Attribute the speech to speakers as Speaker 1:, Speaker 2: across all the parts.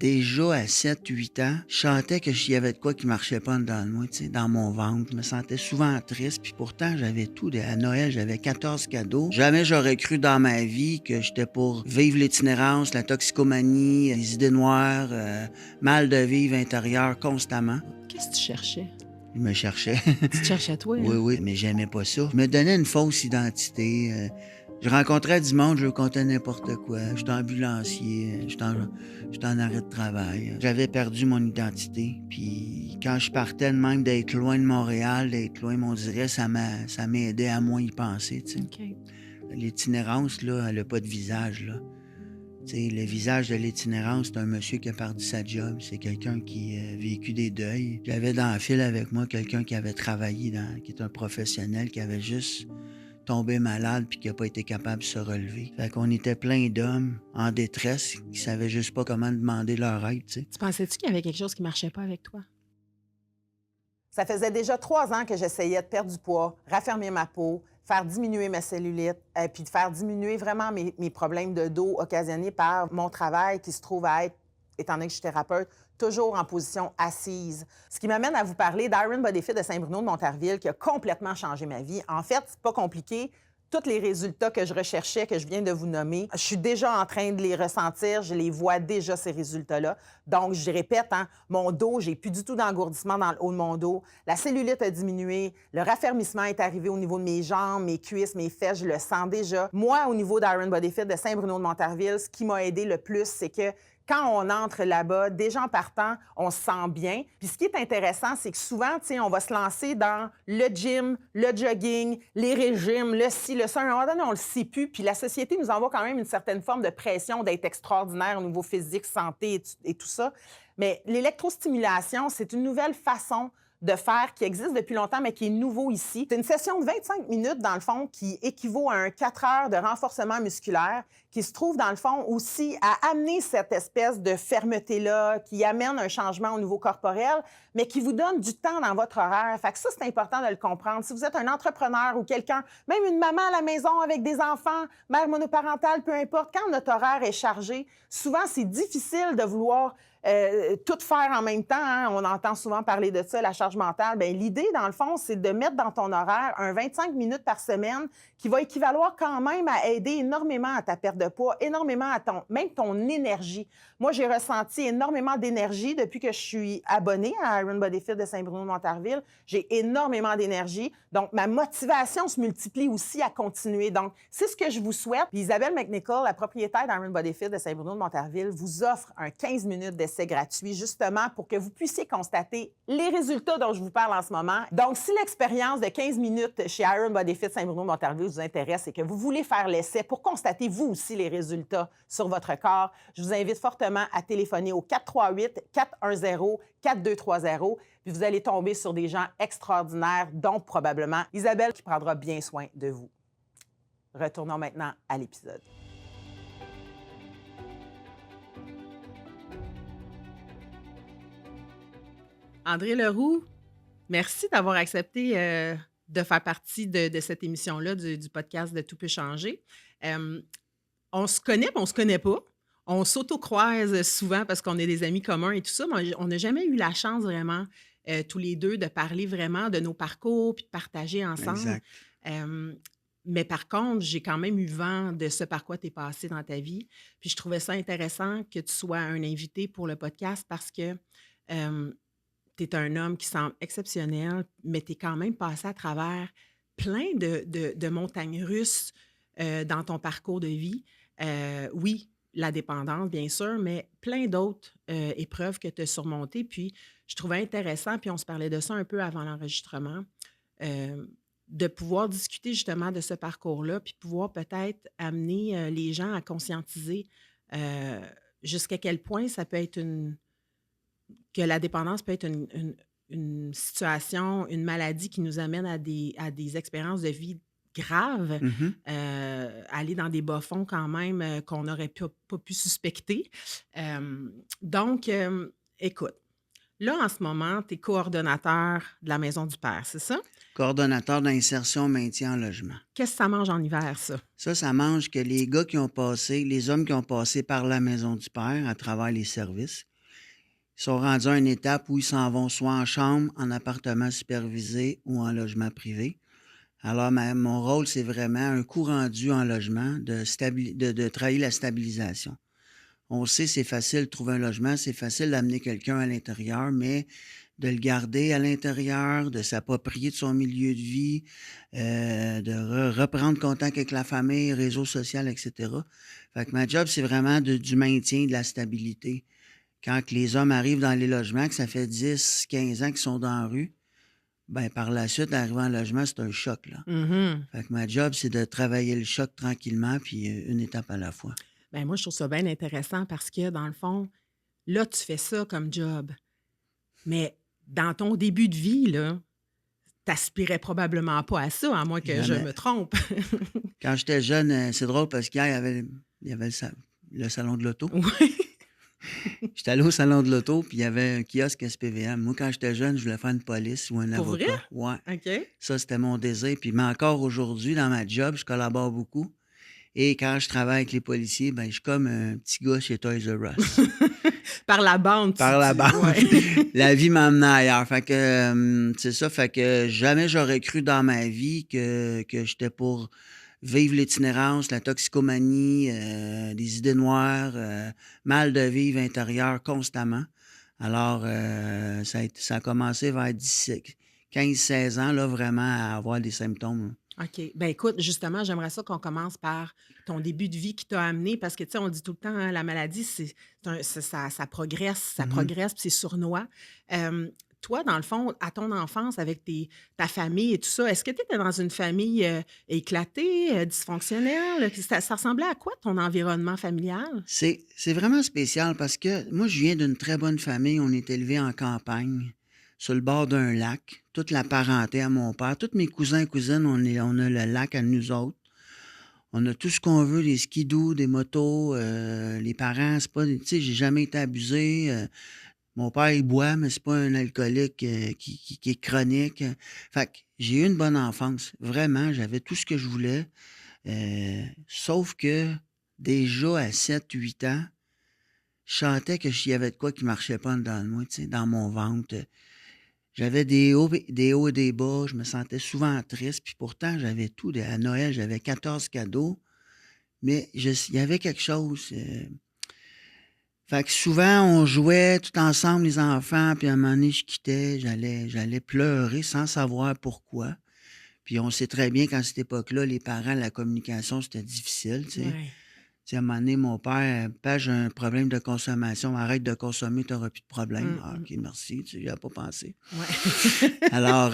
Speaker 1: déjà à 7, 8 ans, je sentais qu'il y avait de quoi qui marchait pas dans moi, tu sais, dans mon ventre. Je me sentais souvent triste, puis pourtant, j'avais tout. À Noël, j'avais 14 cadeaux. Jamais j'aurais cru dans ma vie que j'étais pour vivre l'itinérance, la toxicomanie, les idées noires, mal de vivre intérieur constamment.
Speaker 2: Qu'est-ce que tu cherchais?
Speaker 1: Je me cherchais.
Speaker 2: Tu te cherchais toi,
Speaker 1: Oui,
Speaker 2: hein?
Speaker 1: oui, mais j'aimais pas ça. Je me donnais une fausse identité. Je rencontrais du monde, je comptais n'importe quoi. J'étais ambulancier, j'étais en arrêt de travail. J'avais perdu mon identité. Puis quand je partais de même d'être loin de Montréal, d'être loin, on dirait, ça m'aidait à moins y penser, tu sais.
Speaker 2: OK.
Speaker 1: L'itinérance, là, elle a pas de visage, là. Tu sais, le visage de l'itinérance, c'est un monsieur qui a perdu sa job. C'est quelqu'un qui a vécu des deuils. J'avais dans le fil avec moi quelqu'un qui avait travaillé, qui est un professionnel, qui avait juste tombé malade puis qui n'a pas été capable de se relever. Fait qu'on était plein d'hommes en détresse qui savaient juste pas comment demander leur aide, tu sais.
Speaker 2: Tu pensais-tu qu'il y avait quelque chose qui marchait pas avec toi?
Speaker 3: Ça faisait déjà 3 ans que j'essayais de perdre du poids, raffermir ma peau, faire diminuer ma cellulite, puis de faire diminuer vraiment mes problèmes de dos occasionnés par mon travail qui se trouve à être, étant donné que je suis thérapeute, toujours en position assise. Ce qui m'amène à vous parler d'Iron Bodyfit de Saint-Bruno de Montarville qui a complètement changé ma vie. En fait, c'est pas compliqué. Tous les résultats que je recherchais, que je viens de vous nommer, je suis déjà en train de les ressentir, je les vois déjà, ces résultats-là. Donc, je répète, hein, mon dos, j'ai plus du tout d'engourdissement dans le haut de mon dos. La cellulite a diminué, le raffermissement est arrivé au niveau de mes jambes, mes cuisses, mes fesses, je le sens déjà. Moi, au niveau d'Iron Bodyfit de Saint-Bruno de Montarville, ce qui m'a aidé le plus, c'est que quand on entre là-bas, déjà en partant, on se sent bien. Puis ce qui est intéressant, c'est que souvent, tu sais, on va se lancer dans le gym, le jogging, les régimes, le ci, le ça. À un moment donné, on le sait plus. Puis la société nous envoie quand même une certaine forme de pression d'être extraordinaire au niveau physique, santé et tout ça. Mais l'électrostimulation, c'est une nouvelle façon de faire qui existe depuis longtemps, mais qui est nouveau ici. C'est une session de 25 minutes, dans le fond, qui équivaut à un 4 heures de renforcement musculaire, qui se trouve, dans le fond, aussi à amener cette espèce de fermeté-là, qui amène un changement au niveau corporel, mais qui vous donne du temps dans votre horaire. Fait que ça, c'est important de le comprendre. Si vous êtes un entrepreneur ou quelqu'un, même une maman à la maison avec des enfants, mère monoparentale, peu importe, quand notre horaire est chargé, souvent, c'est difficile de vouloir tout faire en même temps, hein. On entend souvent parler de ça, la charge mentale. Bien, l'idée, dans le fond, c'est de mettre dans ton horaire un 25 minutes par semaine qui va équivaloir quand même à aider énormément à ta perte de poids, énormément à même ton énergie. Moi, j'ai ressenti énormément d'énergie depuis que je suis abonnée à Iron Bodyfit de Saint-Bruno de Montarville. J'ai énormément d'énergie. Donc, ma motivation se multiplie aussi à continuer. Donc, c'est ce que je vous souhaite. Puis Isabelle McNichol, la propriétaire d'Iron Bodyfit de Saint-Bruno de Montarville, vous offre un 15 minutes d'essai gratuit, justement pour que vous puissiez constater les résultats dont je vous parle en ce moment. Donc, si l'expérience de 15 minutes chez Iron Bodyfit Saint-Bruno de Montarville vous intéresse et que vous voulez faire l'essai pour constater vous aussi les résultats sur votre corps, je vous invite fortement à téléphoner au 438-410-4230. Puis vous allez tomber sur des gens extraordinaires, dont probablement Isabelle qui prendra bien soin de vous. Retournons maintenant à l'épisode.
Speaker 2: André Leroux, merci d'avoir accepté de faire partie de cette émission-là, du podcast de Tout peut changer. On se connaît, mais on se connaît pas. On s'auto-croise souvent parce qu'on est des amis communs et tout ça, mais on n'a jamais eu la chance vraiment, tous les deux, de parler vraiment de nos parcours puis de partager ensemble.
Speaker 1: Exact.
Speaker 2: Mais par contre, j'ai quand même eu vent de ce par quoi tu es passé dans ta vie. Puis je trouvais ça intéressant que tu sois un invité pour le podcast parce que tu es un homme qui semble exceptionnel, mais tu es quand même passé à travers plein de montagnes russes dans ton parcours de vie. Oui, la dépendance, bien sûr, mais plein d'autres épreuves que tu as surmontées. Puis, je trouvais intéressant, puis on se parlait de ça un peu avant l'enregistrement, de pouvoir discuter justement de ce parcours-là, puis pouvoir peut-être amener les gens à conscientiser jusqu'à quel point ça peut être que la dépendance peut être une situation, une maladie qui nous amène à des expériences de vie graves, aller dans des bas-fonds quand même qu'on n'aurait pas pu suspecter. Donc, écoute, là, en ce moment, tu es coordonnateur de la Maison du Père, c'est ça?
Speaker 1: Coordonnateur d'insertion, maintien en logement.
Speaker 2: Qu'est-ce que ça mange en hiver, ça?
Speaker 1: Ça mange que les gars qui ont passé, les hommes qui ont passé par la Maison du Père à travers les services, Ils sont rendus à une étape où ils s'en vont soit en chambre, en appartement supervisé ou en logement privé. Alors, mon rôle, c'est vraiment un coup rendu en logement de travailler la stabilisation. On sait, c'est facile de trouver un logement, c'est facile d'amener quelqu'un à l'intérieur, mais de le garder à l'intérieur, de s'approprier de son milieu de vie, de reprendre contact avec la famille, réseau social, etc. Fait que ma job, c'est vraiment du maintien de la stabilité. Quand que les hommes arrivent dans les logements, que ça fait 10, 15 ans qu'ils sont dans la rue, ben par la suite, arriver en logement, c'est un choc, là.
Speaker 2: Mhm.
Speaker 1: Fait que ma job, c'est de travailler le choc tranquillement, puis une étape à la fois.
Speaker 2: Ben moi, je trouve ça bien intéressant parce que, dans le fond, là, tu fais ça comme job. Mais dans ton début de vie, là, t'aspirais probablement pas à ça, à moins que je
Speaker 1: Jamais.
Speaker 2: me trompe.
Speaker 1: Quand j'étais jeune, c'est drôle parce qu'hier, il y avait le salon de l'auto.
Speaker 2: Oui.
Speaker 1: J'étais allé au salon de l'auto, puis il y avait un kiosque SPVM. Moi, quand j'étais jeune, je voulais faire une police ou un
Speaker 2: Pour vrai?
Speaker 1: avocat. Ouais.
Speaker 2: OK.
Speaker 1: Ça, c'était mon désir. Mais encore aujourd'hui, dans ma job, je collabore beaucoup. Et quand je travaille avec les policiers, ben, je suis comme un petit gars chez Toys R Us.
Speaker 2: Par la bande,
Speaker 1: Par la bande.
Speaker 2: ouais.
Speaker 1: La vie m'emmène ailleurs. Fait que, c'est ça. Fait que jamais j'aurais cru dans ma vie que j'étais pour vivre l'itinérance, la toxicomanie, des idées noires, mal de vivre intérieur constamment. Alors, ça a commencé vers 15-16 ans, là, vraiment, à avoir des symptômes.
Speaker 2: OK. Ben écoute, justement, j'aimerais ça qu'on commence par ton début de vie qui t'a amené, parce que, tu sais, on dit tout le temps, hein, la maladie, ça progresse,
Speaker 1: Mhm.
Speaker 2: puis c'est sournois. Toi, dans le fond, à ton enfance, avec ta famille et tout ça, est-ce que tu étais dans une famille éclatée, dysfonctionnelle? Ça ressemblait à quoi ton environnement familial?
Speaker 1: C'est vraiment spécial parce que moi, je viens d'une très bonne famille. On est élevé en campagne, sur le bord d'un lac. Toute la parenté à mon père, tous mes cousins et cousines, on a le lac à nous autres. On a tout ce qu'on veut, des skidoo, des motos. Les parents, c'est pas, tu sais, j'ai jamais été abusé. Mon père, il boit, mais c'est pas un alcoolique qui est chronique. Fait que j'ai eu une bonne enfance. Vraiment, j'avais tout ce que je voulais. Sauf que déjà à 7-8 ans, je sentais qu'il y avait de quoi qui marchait pas dans moi, tu sais, dans mon ventre. J'avais des hauts et des bas. Je me sentais souvent triste. Puis pourtant, j'avais tout. À Noël, j'avais 14 cadeaux. Mais il y avait quelque chose. Fait que souvent, on jouait tout ensemble, les enfants. Puis à un moment donné, je quittais. J'allais pleurer sans savoir pourquoi. Puis on sait très bien qu'à cette époque-là, les parents, la communication, c'était difficile, tu sais.
Speaker 2: Ouais.
Speaker 1: Tu sais, à un moment donné, mon père, j'ai un problème de consommation, arrête de consommer, tu n'auras plus de problème. Ah, OK, merci, tu n'y as pas pensé.
Speaker 2: Ouais.
Speaker 1: Alors,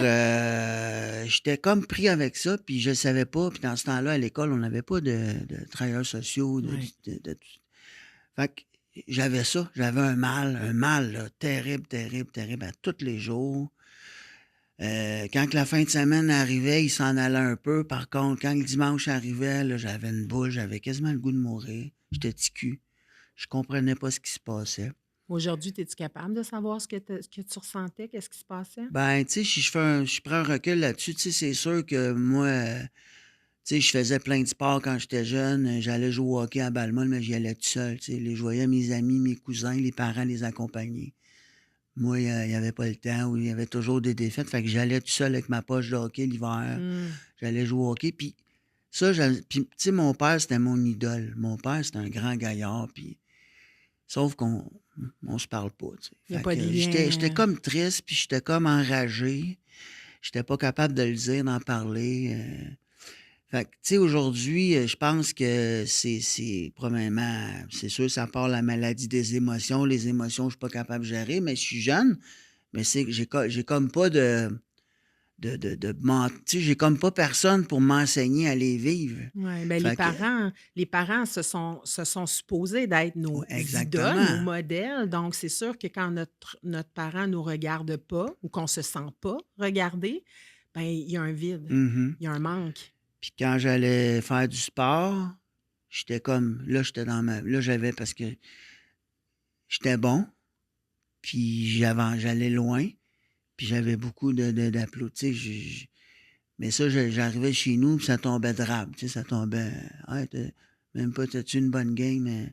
Speaker 1: j'étais comme pris avec ça, puis je ne savais pas. Puis dans ce temps-là, à l'école, on n'avait pas de travailleurs sociaux.
Speaker 2: Ouais.
Speaker 1: Fait que j'avais ça, j'avais un mal là, terrible, terrible, terrible, à tous les jours. Quand que la fin de semaine arrivait, il s'en allait un peu. Par contre, quand le dimanche arrivait, là, j'avais une boule, j'avais quasiment le goût de mourir. J'étais ticu. Je comprenais pas ce qui se passait.
Speaker 2: Aujourd'hui, es-tu capable de savoir ce que tu ressentais? Qu'est-ce qui se passait?
Speaker 1: Ben, tu sais, si je prends un recul là-dessus, tu sais, c'est sûr que moi, tu sais, je faisais plein de sports quand j'étais jeune. J'allais jouer au hockey à Balmol, mais j'y allais tout seul. Tu sais, je voyais mes amis, mes cousins, les parents les accompagner. Moi, il n'y avait pas le temps, ou il y avait toujours des défaites. Fait que j'allais tout seul avec ma poche de hockey l'hiver.
Speaker 2: Hmm.
Speaker 1: J'allais jouer au hockey. Puis ça, puis, tu sais, mon père, c'était mon idole. Mon père, c'était un grand gaillard. Puis, sauf qu'on on se parle pas, tu sais.
Speaker 2: Il n'y a
Speaker 1: Fait
Speaker 2: pas de
Speaker 1: que j'étais
Speaker 2: lien.
Speaker 1: comme triste, puis j'étais comme enragé. J'étais pas capable de le dire, d'en parler. Fait que, tu sais, aujourd'hui, je pense que premièrement, c'est sûr, ça part la maladie des émotions. Les émotions, je suis pas capable de gérer, mais je suis jeune. Mais c'est que j'ai comme pas tu sais, j'ai comme pas personne pour m'enseigner à les vivre.
Speaker 2: Ouais, ben
Speaker 1: Fait que,
Speaker 2: les parents se sont supposés d'être
Speaker 1: ouais,
Speaker 2: nos idoles, nos
Speaker 1: exactement.
Speaker 2: modèles. Donc, c'est sûr que quand notre parent nous regarde pas ou qu'on se sent pas regardé, ben il y a un vide,
Speaker 1: Mhm.
Speaker 2: il y a un manque.
Speaker 1: Puis quand j'allais faire du sport, j'étais comme, là, là, j'avais, parce que j'étais bon, puis j'allais loin, puis j'avais beaucoup d'applaudissements. Tu sais, mais ça, j'arrivais chez nous, puis ça tombait drabe. Tu sais, ça tombait. Ah, même pas, t'as-tu une bonne game?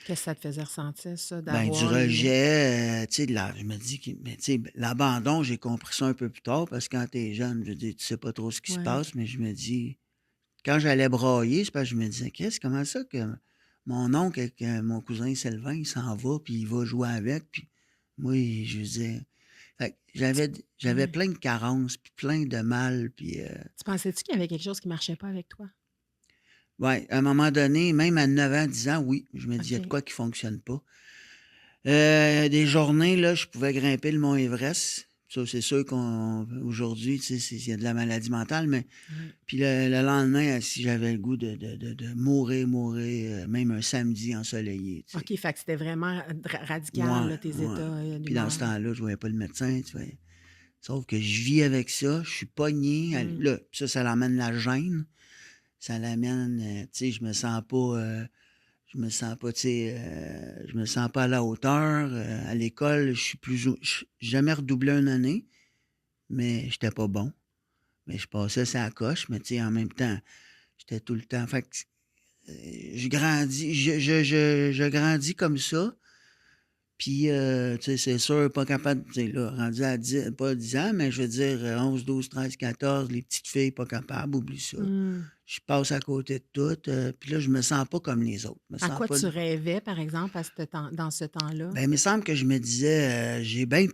Speaker 2: Qu'est-ce que ça te faisait ressentir, ça,
Speaker 1: Ben, du
Speaker 2: d'avoir les
Speaker 1: rejet, tu sais, je me dis que mais tu sais, l'abandon, j'ai compris ça un peu plus tard parce que quand tu es jeune, je veux dire, tu sais pas trop ce qui se
Speaker 2: ouais.
Speaker 1: passe, mais je me dis quand j'allais brailler, c'est parce que je me disais: comment ça que mon oncle avec, mon cousin Sylvain, il s'en va, puis il va jouer avec, puis moi, je veux dire fait que j'avais
Speaker 2: Ouais.
Speaker 1: plein de carences, puis plein de mal, puis
Speaker 2: Tu pensais-tu qu'il y avait quelque chose qui marchait pas avec toi?
Speaker 1: ouais, à un moment donné, même à 9 ans, 10 ans, oui, je me dis: «Il y a de
Speaker 2: OK.
Speaker 1: quoi qui fonctionne pas». Des journées, là, je pouvais grimper le mont Everest. Ça, c'est sûr qu'aujourd'hui, tu sais, il y a de la maladie mentale, mais
Speaker 2: Ouais.
Speaker 1: puis le lendemain, si j'avais le goût de mourir, même un samedi ensoleillé, tu sais.
Speaker 2: OK, fait que c'était vraiment radical,
Speaker 1: Ouais,
Speaker 2: là, tes
Speaker 1: ouais.
Speaker 2: états
Speaker 1: Puis dans ce
Speaker 2: d'humeur.
Speaker 1: temps-là, je voyais pas le médecin, tu vois? Sauf que je vis avec ça, je suis pogné.
Speaker 2: Mmh.
Speaker 1: Là, ça l'amène la gêne. Ça l'amène, tu sais, je me sens pas, tu sais, je me sens pas à la hauteur. À l'école, je suis j'ai jamais redoublé une année, mais j'étais pas bon. Mais je passais ça à coche, mais tu sais, en même temps, j'étais tout le temps. Fait que, je grandis, je grandis comme ça. Puis, tu sais, c'est sûr, pas capable, tu sais, là, rendu à 10, pas 10 ans, mais je veux dire 11, 12, 13, 14, les petites filles pas capables, oublie ça.
Speaker 2: Mmh.
Speaker 1: Je passe à côté de tout. Puis là, je me sens pas comme les autres. Je me
Speaker 2: À
Speaker 1: sens
Speaker 2: quoi
Speaker 1: pas.
Speaker 2: tu rêvais, par exemple, à ce temps dans ce temps-là?
Speaker 1: Ben, il me semble que je me disais, j'ai bien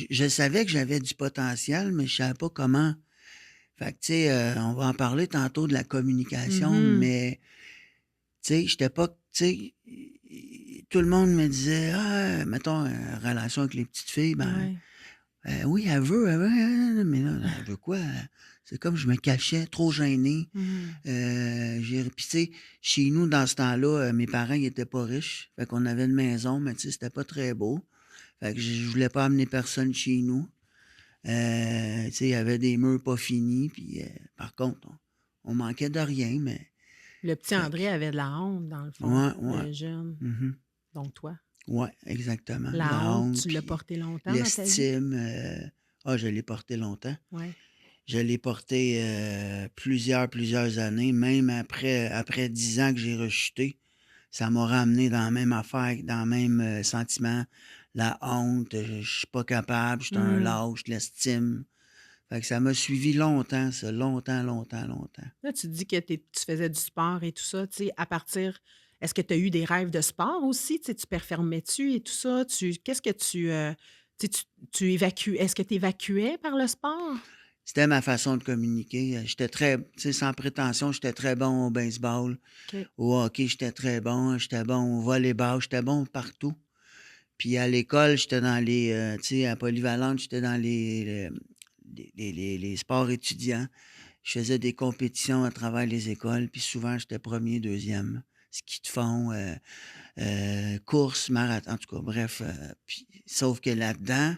Speaker 1: je savais que j'avais du potentiel, mais je savais pas comment. Fait que, tu sais, on va en parler tantôt de la communication,
Speaker 2: Mmh.
Speaker 1: mais, tu sais, j'étais pas, tu sais, tout le monde me disait, ah, mettons, relation avec les petites filles, ben,
Speaker 2: Ouais.
Speaker 1: oui, elle veut, mais là, elle veut quoi? C'est comme je me cachais, trop gêné.
Speaker 2: Mmh.
Speaker 1: Puis tu sais, chez nous, dans ce temps-là, mes parents, ils étaient pas riches. Fait qu'on avait une maison, mais tu sais, c'était pas très beau. Fait que je voulais pas amener personne chez nous. Tu sais, il y avait des murs pas finis. Puis par contre, on manquait de rien, mais.
Speaker 2: Le petit
Speaker 1: Fait
Speaker 2: André
Speaker 1: que,
Speaker 2: avait de la honte, dans le fond,
Speaker 1: ouais, ouais.
Speaker 2: le jeune.
Speaker 1: Mhm.
Speaker 2: Donc toi,
Speaker 1: Ouais, exactement.
Speaker 2: la
Speaker 1: La
Speaker 2: honte,
Speaker 1: honte,
Speaker 2: tu l'as
Speaker 1: puis
Speaker 2: portée longtemps dans ta vie?
Speaker 1: l'estime. Je l'ai porté longtemps.
Speaker 2: Ouais.
Speaker 1: Je l'ai porté plusieurs années, même après 10 ans que j'ai rechuté. Ça m'a ramené dans la même affaire, dans le même sentiment, la honte, je suis pas capable, je suis un
Speaker 2: Mmh.
Speaker 1: lâche, l'estime. Fait que ça m'a suivi longtemps, ça, longtemps, longtemps, longtemps.
Speaker 2: Là, tu dis que tu faisais du sport et tout ça, tu sais, à partir est-ce que tu as eu des rêves de sport aussi? Tu sais, tu performais-tu et tout ça? Qu'est-ce que tu sais, tu évacues est-ce que tu évacuais par le sport?
Speaker 1: C'était ma façon de communiquer. J'étais très, tu sais, sans prétention, j'étais très bon au baseball,
Speaker 2: OK.
Speaker 1: au hockey, j'étais bon au volleyball, j'étais bon partout. Puis à l'école, j'étais dans les, tu sais, à Polyvalente, j'étais dans les sports étudiants. Je faisais des compétitions à travers les écoles, puis souvent, j'étais premier, deuxième. Ski de fond, course, marathon, en tout cas, bref. Puis, sauf que là-dedans,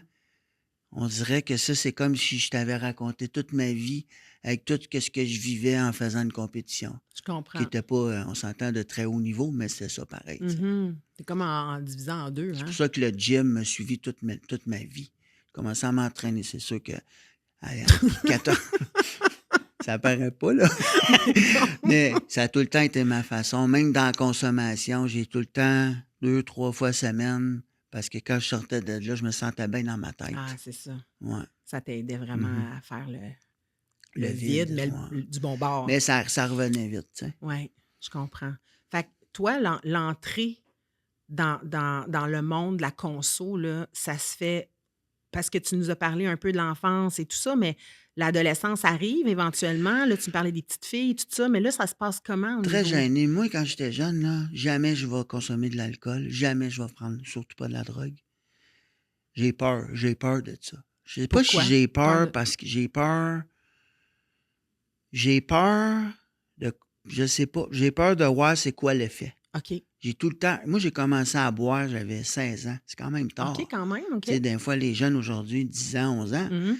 Speaker 1: on dirait que ça, c'est comme si je t'avais raconté toute ma vie avec tout ce que je vivais en faisant une compétition,
Speaker 2: Je
Speaker 1: qui
Speaker 2: comprends.
Speaker 1: n'était pas, on s'entend, de très haut niveau, mais c'est ça pareil, tu sais.
Speaker 2: Mmh. C'est comme en divisant en 2,
Speaker 1: C'est pour
Speaker 2: hein?
Speaker 1: ça que le gym m'a suivi toute ma vie. J'ai commencé à m'entraîner, c'est sûr que à 14 ça paraît pas, là. Mais ça a tout le temps été ma façon. Même dans la consommation, j'ai tout le temps 2, 3 fois semaine, parce que quand je sortais de là, je me sentais bien dans ma
Speaker 2: Ah,
Speaker 1: tête.
Speaker 2: c'est ça.
Speaker 1: Ouais.
Speaker 2: Ça t'aidait
Speaker 1: Mmh.
Speaker 2: vraiment à faire le
Speaker 1: Le
Speaker 2: vide,
Speaker 1: vide,
Speaker 2: mais
Speaker 1: ouais.
Speaker 2: du bon bord.
Speaker 1: Mais ça revenait vite, tu sais.
Speaker 2: Oui, je comprends. Fait que toi, l'entrée dans le monde de la conso, là, ça se fait parce que tu nous as parlé un peu de l'enfance et tout ça, mais l'adolescence arrive éventuellement. Là, tu me parlais des petites filles, tout ça, mais là, ça se passe comment au
Speaker 1: Très
Speaker 2: niveau
Speaker 1: gêné. Moi, quand j'étais jeune, là, jamais je vais consommer de l'alcool, jamais je vais prendre, surtout pas de la drogue. J'ai peur de ça. Je sais pas si
Speaker 2: pourquoi?
Speaker 1: j'ai
Speaker 2: Peur
Speaker 1: peur
Speaker 2: de
Speaker 1: parce que j'ai peur de, je sais pas, j'ai peur de voir c'est quoi l'effet.
Speaker 2: OK.
Speaker 1: J'ai tout le temps, moi j'ai commencé à boire, j'avais 16 ans, c'est quand même
Speaker 2: OK,
Speaker 1: tard.
Speaker 2: quand même,
Speaker 1: Tu sais,
Speaker 2: OK.
Speaker 1: des fois, les jeunes aujourd'hui, 10 ans, 11 ans,
Speaker 2: Mmh.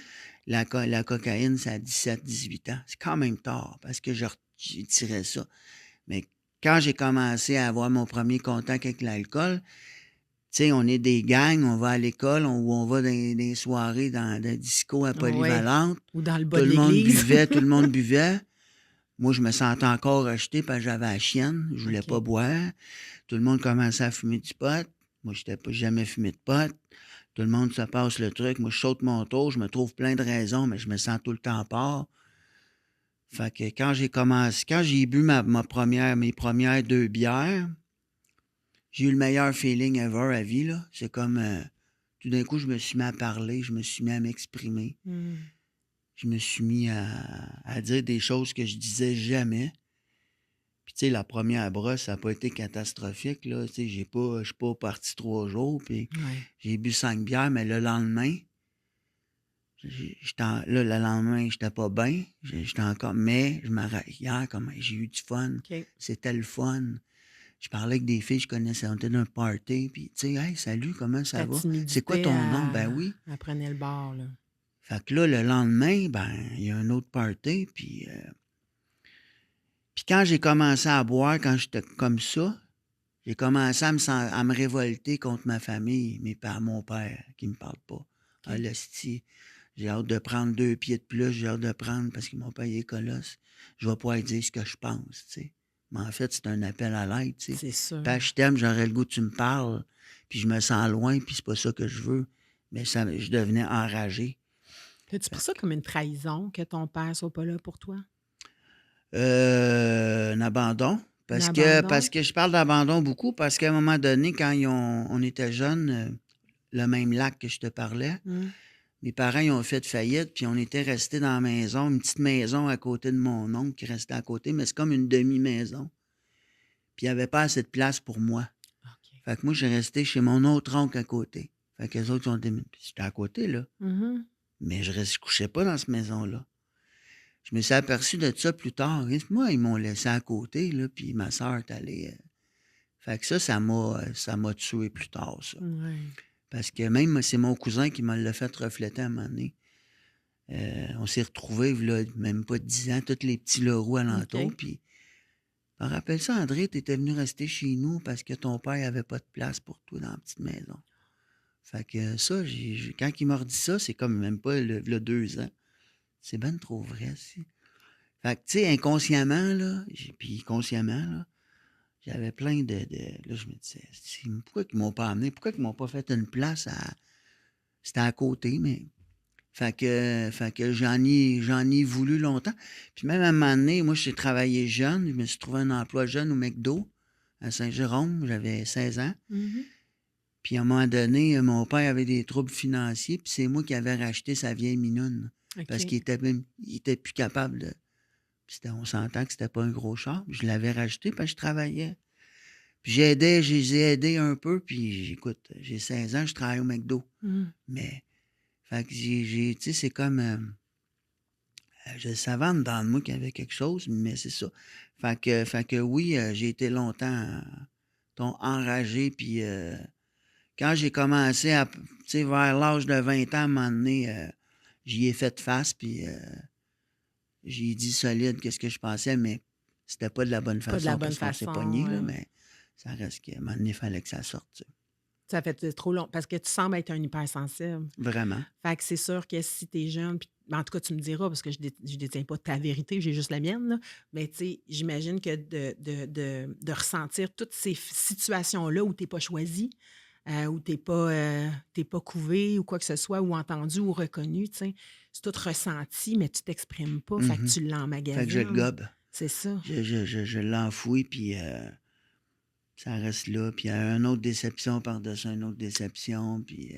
Speaker 1: la cocaïne, c'est à 17, 18 ans. C'est quand même tard parce que j'ai tiré ça. Mais quand j'ai commencé à avoir mon premier contact avec l'alcool, tu sais, on est des gangs, on va à l'école, on va dans des soirées, dans des discos à
Speaker 2: Ouais.
Speaker 1: Polyvalente.
Speaker 2: Ou dans le bas de l'église.
Speaker 1: Tout le monde buvait. Moi, je me sentais encore rejeté parce que j'avais la chienne. Je voulais
Speaker 2: OK.
Speaker 1: pas boire. Tout le monde commençait à fumer du pot. Moi, je n'étais pas jamais fumé de pot. Tout le monde se passe le truc. Moi, je saute mon tour. Je me trouve plein de raisons, mais je me sens tout le temps part. Fait que quand j'ai bu mes premières 2 bières, j'ai eu le meilleur feeling ever à vie, là. C'est comme, tout d'un coup, je me suis mis à parler, je me suis mis à m'exprimer.
Speaker 2: Mmh.
Speaker 1: Je me suis mis à dire des choses que je disais jamais. Puis, tu sais, la première brosse, ça n'a pas été catastrophique, là. Tu sais, je suis pas parti 3 jours, puis
Speaker 2: Ouais.
Speaker 1: j'ai bu 5 bières, mais le lendemain, là, le lendemain, j'étais pas bien. J'étais encore, mais hier, comme j'ai eu du fun.
Speaker 2: OK.
Speaker 1: C'était le fun. Je parlais avec des filles que je connaissais, on était d'un party, puis tu sais, hey, salut, comment ça
Speaker 2: Ta
Speaker 1: va? C'est quoi
Speaker 2: timidité,
Speaker 1: ton nom? Ben oui.
Speaker 2: elle prenait le bord, là.
Speaker 1: Fait que là, le lendemain, ben, il y a un autre party, puis quand j'ai commencé à boire, quand j'étais comme ça, j'ai commencé à me révolter contre ma famille, mon père, qui me parle pas. Ah,
Speaker 2: OK.
Speaker 1: l'hostie, j'ai hâte de prendre 2 pieds de plus, j'ai hâte de prendre, parce qu'ils m'ont payé colosse. Je vais pouvoir dire ce que je pense, tu sais. Mais en fait, c'est un appel à l'aide, tu sais.
Speaker 2: C'est sûr.
Speaker 1: Puis je t'aime, j'aurais le goût que tu me parles, puis je me sens loin, puis c'est pas ça que je veux. Mais je devenais enragé.
Speaker 2: T'as-tu
Speaker 1: Fait
Speaker 2: pris ça comme une trahison que ton père soit pas là pour toi?
Speaker 1: Un abandon.
Speaker 2: Un
Speaker 1: Parce
Speaker 2: abandon?
Speaker 1: que je parle d'abandon beaucoup, parce qu'à un moment donné, quand on était jeunes, le même lac que je te parlais,
Speaker 2: Mmh.
Speaker 1: mes parents ils ont fait faillite, puis on était restés dans la maison, une petite maison à côté de mon oncle qui restait à côté, mais c'est comme une demi-maison. Puis il n'y avait pas assez de place pour moi.
Speaker 2: OK.
Speaker 1: Fait que moi, j'ai resté chez mon autre oncle à côté. Fait que les autres ont déménagé. J'étais à côté, là.
Speaker 2: Mmh.
Speaker 1: Mais je couchais pas dans cette maison-là. Je me suis aperçu de ça plus tard. Et moi, ils m'ont laissé à côté, là, puis ma soeur est allée. Fait que ça m'a tué plus tard, ça.
Speaker 2: Ouais.
Speaker 1: Parce que même, c'est mon cousin qui me l'a fait refléter à un moment donné. On s'est retrouvés, là, même pas 10 ans, tous les petits Leroux alentour.
Speaker 2: OK.
Speaker 1: Puis, je me rappelle ça, André, tu étais venu rester chez nous parce que ton père n'avait pas de place pour toi dans la petite maison. Fait que ça, quand il m'a dit ça, c'est comme même pas le 2 ans. C'est ben trop vrai, si. Fait que, tu sais, inconsciemment, là, puis consciemment, là, j'avais plein là, je me disais, pourquoi ils m'ont pas amené? Pourquoi ils m'ont pas fait une place à. C'était à côté, mais. Fait que j'en ai voulu longtemps. Puis même à un moment donné, moi, j'ai travaillé jeune. Je me suis trouvé un emploi jeune au McDo, à Saint-Jérôme. J'avais 16 ans.
Speaker 2: Mmh.
Speaker 1: Puis à un moment donné, mon père avait des troubles financiers. Puis c'est moi qui avais racheté sa vieille minoune. Parce
Speaker 2: OK.
Speaker 1: il était plus capable de. Puis on s'entend que c'était pas un gros char. Je l'avais racheté parce que je travaillais. Puis je les ai aidés un peu. Puis écoute, j'ai 16 ans, je travaille au McDo.
Speaker 2: Mmh.
Speaker 1: Mais, fait que tu sais, c'est comme. Je savais en dedans de moi qu'il y avait quelque chose, mais c'est ça. Fait que oui, j'ai été longtemps enragé. Puis quand j'ai commencé tu sais, vers l'âge de 20 ans, à un moment donné, j'y ai fait face. Puis j'ai dit solide qu'est-ce que je pensais, mais c'était pas de la bonne
Speaker 2: Pas de la
Speaker 1: façon
Speaker 2: bonne
Speaker 1: parce qu'on s'est
Speaker 2: façon,
Speaker 1: pogné, là,
Speaker 2: ouais.
Speaker 1: mais ça reste qu'à un moment donné, il fallait que ça sorte, tu sais.
Speaker 2: Ça fait trop long parce que tu sembles être un hypersensible.
Speaker 1: Vraiment.
Speaker 2: Fait que c'est sûr que si tu es jeune, puis en tout cas, tu me diras parce que je détiens pas ta vérité, j'ai juste la mienne, là. Mais tu sais, j'imagine que de ressentir toutes ces situations-là où tu pas choisi, où tu pas couvé ou quoi que ce soit, ou entendu ou reconnu, tu sais, c'est tout ressenti, mais tu t'exprimes pas, fait que
Speaker 1: Mhm.
Speaker 2: tu
Speaker 1: Fait que je le
Speaker 2: l'emmagasines.
Speaker 1: gobe.
Speaker 2: C'est ça.
Speaker 1: Je l'enfouis, puis ça reste là. Puis il y a une autre déception par-dessus une autre déception. Puis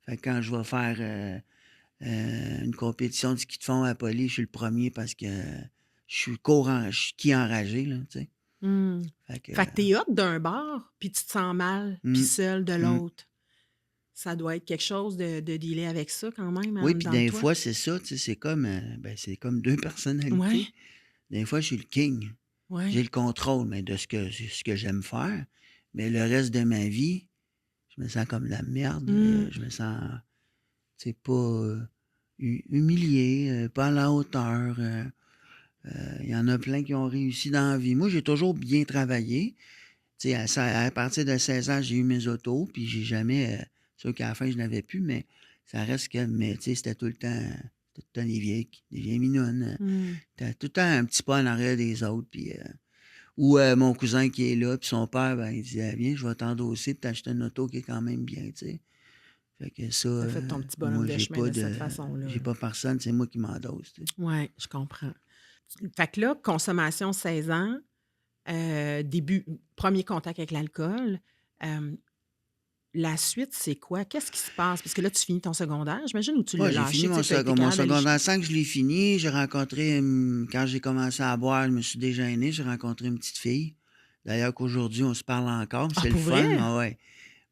Speaker 1: fait que quand je vais faire une compétition de ski de fond à Poly, je suis le premier parce que je suis qui enragé, là, tu sais.
Speaker 2: Mmh.
Speaker 1: Fait que.
Speaker 2: Fait que tu hot d'un bord, puis tu te sens mal, puis
Speaker 1: Mm,
Speaker 2: seul de
Speaker 1: mm.
Speaker 2: l'autre. Ça doit être quelque chose de dealer avec ça quand même, en
Speaker 1: Oui, puis
Speaker 2: dedans de
Speaker 1: des
Speaker 2: toi?
Speaker 1: fois, c'est ça, tu sais, c'est comme deux personnalités.
Speaker 2: Ouais,
Speaker 1: Des fois, je suis le king. J'ai
Speaker 2: ouais.
Speaker 1: le contrôle, mais de ce que j'aime faire. Mais le reste de ma vie, je me sens comme de la merde.
Speaker 2: Mmh.
Speaker 1: Je me sens, tu sais, pas humilié, pas à la hauteur. Il y en a plein qui ont réussi dans la vie. Moi, j'ai toujours bien travaillé. Tu sais, à partir de 16 ans, j'ai eu mes autos, puis j'ai jamais. C'est sûr qu'à la fin, je n'avais plus, mais ça reste que. Mais tu sais, c'était C'était tout le temps des vieilles minounes. T'as tout le temps un petit pas en arrière des autres. Puis, ou mon cousin qui est là, puis son père, ben, il disait, viens, je vais t'endosser pour t'acheter une auto qui est quand même bien, tu sais. Fait que ça,
Speaker 2: T'as fait ton petit bonhomme
Speaker 1: moi,
Speaker 2: de chemin de cette façon-là.
Speaker 1: j'ai pas personne, c'est moi qui m'endosse, tu sais.
Speaker 2: Oui, je comprends. Fait que là, consommation 16 ans, premier contact avec l'alcool. La suite, c'est quoi? Qu'est-ce qui se passe? Parce que là, tu finis ton secondaire, j'imagine, ou tu l'as
Speaker 1: Ouais, j'ai
Speaker 2: lâché?
Speaker 1: fini mon,
Speaker 2: Tu sais, t'as été
Speaker 1: mon
Speaker 2: capable d'aller
Speaker 1: secondaire 5, je l'ai fini. J'ai rencontré, quand j'ai commencé à boire, je me suis dégêné, j'ai rencontré une petite fille. D'ailleurs, qu'aujourd'hui, on se parle encore,
Speaker 2: Ah,
Speaker 1: c'est le
Speaker 2: pour vrai?
Speaker 1: fun, ah ouais.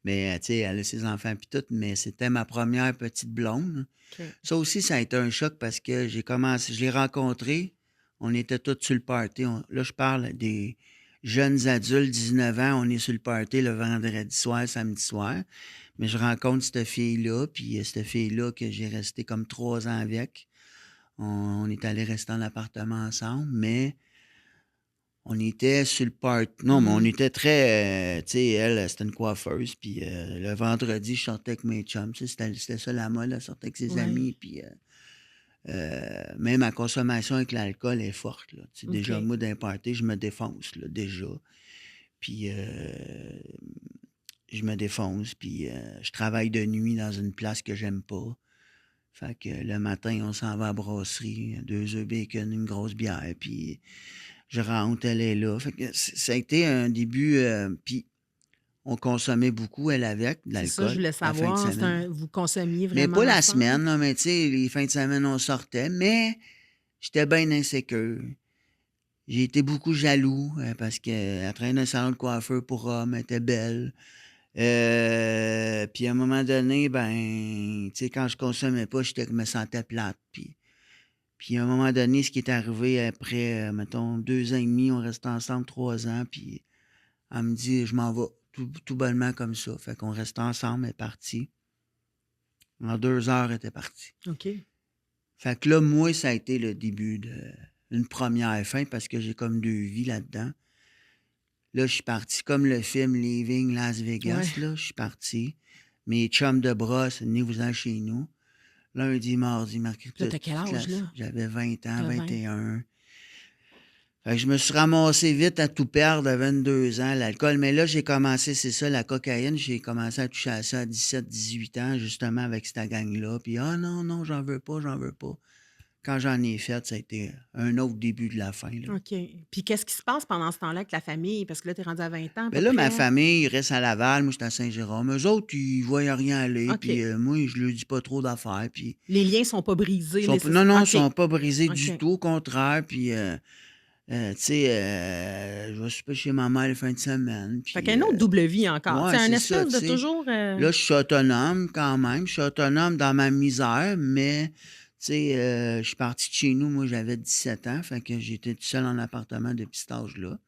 Speaker 1: Mais, tu sais, elle a ses enfants puis tout, mais c'était ma première petite blonde.
Speaker 2: OK.
Speaker 1: Ça aussi, ça a été un choc parce que je l'ai rencontré, on était tous sur le party. Là, je parle des jeunes adultes, 19 ans, on est sur le party le vendredi soir, samedi soir. Mais je rencontre cette fille-là, puis cette fille-là que j'ai resté comme 3 ans avec. On est allés rester en appartement ensemble, mais on était sur le party. Non, mais on était très. Tu sais, elle, c'était une coiffeuse, puis le vendredi, je sortais avec mes chums. Tu sais, c'était ça la mode, elle sortait avec ses amis,
Speaker 2: Ouais.
Speaker 1: puis même ma consommation avec l'alcool est forte. Là. Tu sais, déjà,
Speaker 2: OK.
Speaker 1: moi, d'un party, je me défonce, là, déjà. Puis je me défonce, puis je travaille de nuit dans une place que j'aime pas. Fait que le matin, on s'en va à la brasserie, 2 œufs bacon, une grosse bière, puis je rentre, elle est là. Fait que ça a été un début, puis on consommait beaucoup, elle, avec de
Speaker 2: C'est ça, je
Speaker 1: l'alcool,
Speaker 2: voulais
Speaker 1: la fin de
Speaker 2: savoir.
Speaker 1: semaine.
Speaker 2: Vous consommiez
Speaker 1: Mais
Speaker 2: vraiment
Speaker 1: pas la
Speaker 2: ensemble?
Speaker 1: semaine, là, mais tu sais, les fins de semaine, on sortait, mais j'étais bien insécure. J'ai été beaucoup jaloux parce qu'elle traînait un salon de coiffeur pour hommes, elle était belle. Puis à un moment donné, ben, tu sais, quand je consommais pas, je me sentais plate. Puis à un moment donné, ce qui est arrivé après, mettons, 2 ans et demi, on restait ensemble 3 ans, puis elle me dit, je m'en vais, tout bonnement comme ça. Fait qu'on restait ensemble, elle est partie. En 2 heures, elle était partie.
Speaker 2: OK.
Speaker 1: Fait que là, moi, ça a été le début d'une première fin parce que j'ai comme 2 vies là-dedans. Là, je suis parti comme le film Leaving Las Vegas,
Speaker 2: Ouais.
Speaker 1: là, je suis parti. Mes chums de brosse, venez-vous-en chez nous. Lundi, mardi, mercredi,
Speaker 2: Là, t'as quel âge, là?
Speaker 1: j'avais 20 ans,
Speaker 2: T'as 20.
Speaker 1: 21. Fait que je me suis ramassé vite à tout perdre à 22 ans, l'alcool. Mais là, j'ai commencé, c'est ça, la cocaïne. J'ai commencé à toucher à ça à 17, 18 ans, justement, avec cette gang-là. Puis, non, non, j'en veux pas, j'en veux pas. Quand j'en ai fait, ça a été un autre début de la fin, là.
Speaker 2: OK. Puis qu'est-ce qui se passe pendant ce temps-là avec la famille? Parce que là, tu es rendu à 20 ans à peu
Speaker 1: Ben là, ma
Speaker 2: près.
Speaker 1: famille, ils restent à Laval, moi, j'étais à Saint-Jérôme. Eux autres, ils voyaient rien aller,
Speaker 2: OK.
Speaker 1: puis moi, je leur dis pas trop d'affaires, puis...
Speaker 2: Les liens sont pas brisés.
Speaker 1: Non, non, ils
Speaker 2: OK.
Speaker 1: sont pas brisés du
Speaker 2: OK.
Speaker 1: tout, au contraire, puis... tu sais, je vais souper chez ma mère la fin de semaine.
Speaker 2: Fait
Speaker 1: Puis,
Speaker 2: qu'une autre double vie encore.
Speaker 1: ouais,
Speaker 2: C'est un
Speaker 1: c'est ça,
Speaker 2: espèce de
Speaker 1: tu sais.
Speaker 2: toujours.
Speaker 1: Là, je suis autonome quand même. Je suis autonome dans ma misère, mais, tu sais, je suis parti de chez nous, moi, j'avais 17 ans. Fait que j'étais tout seul en appartement depuis cet âge-là.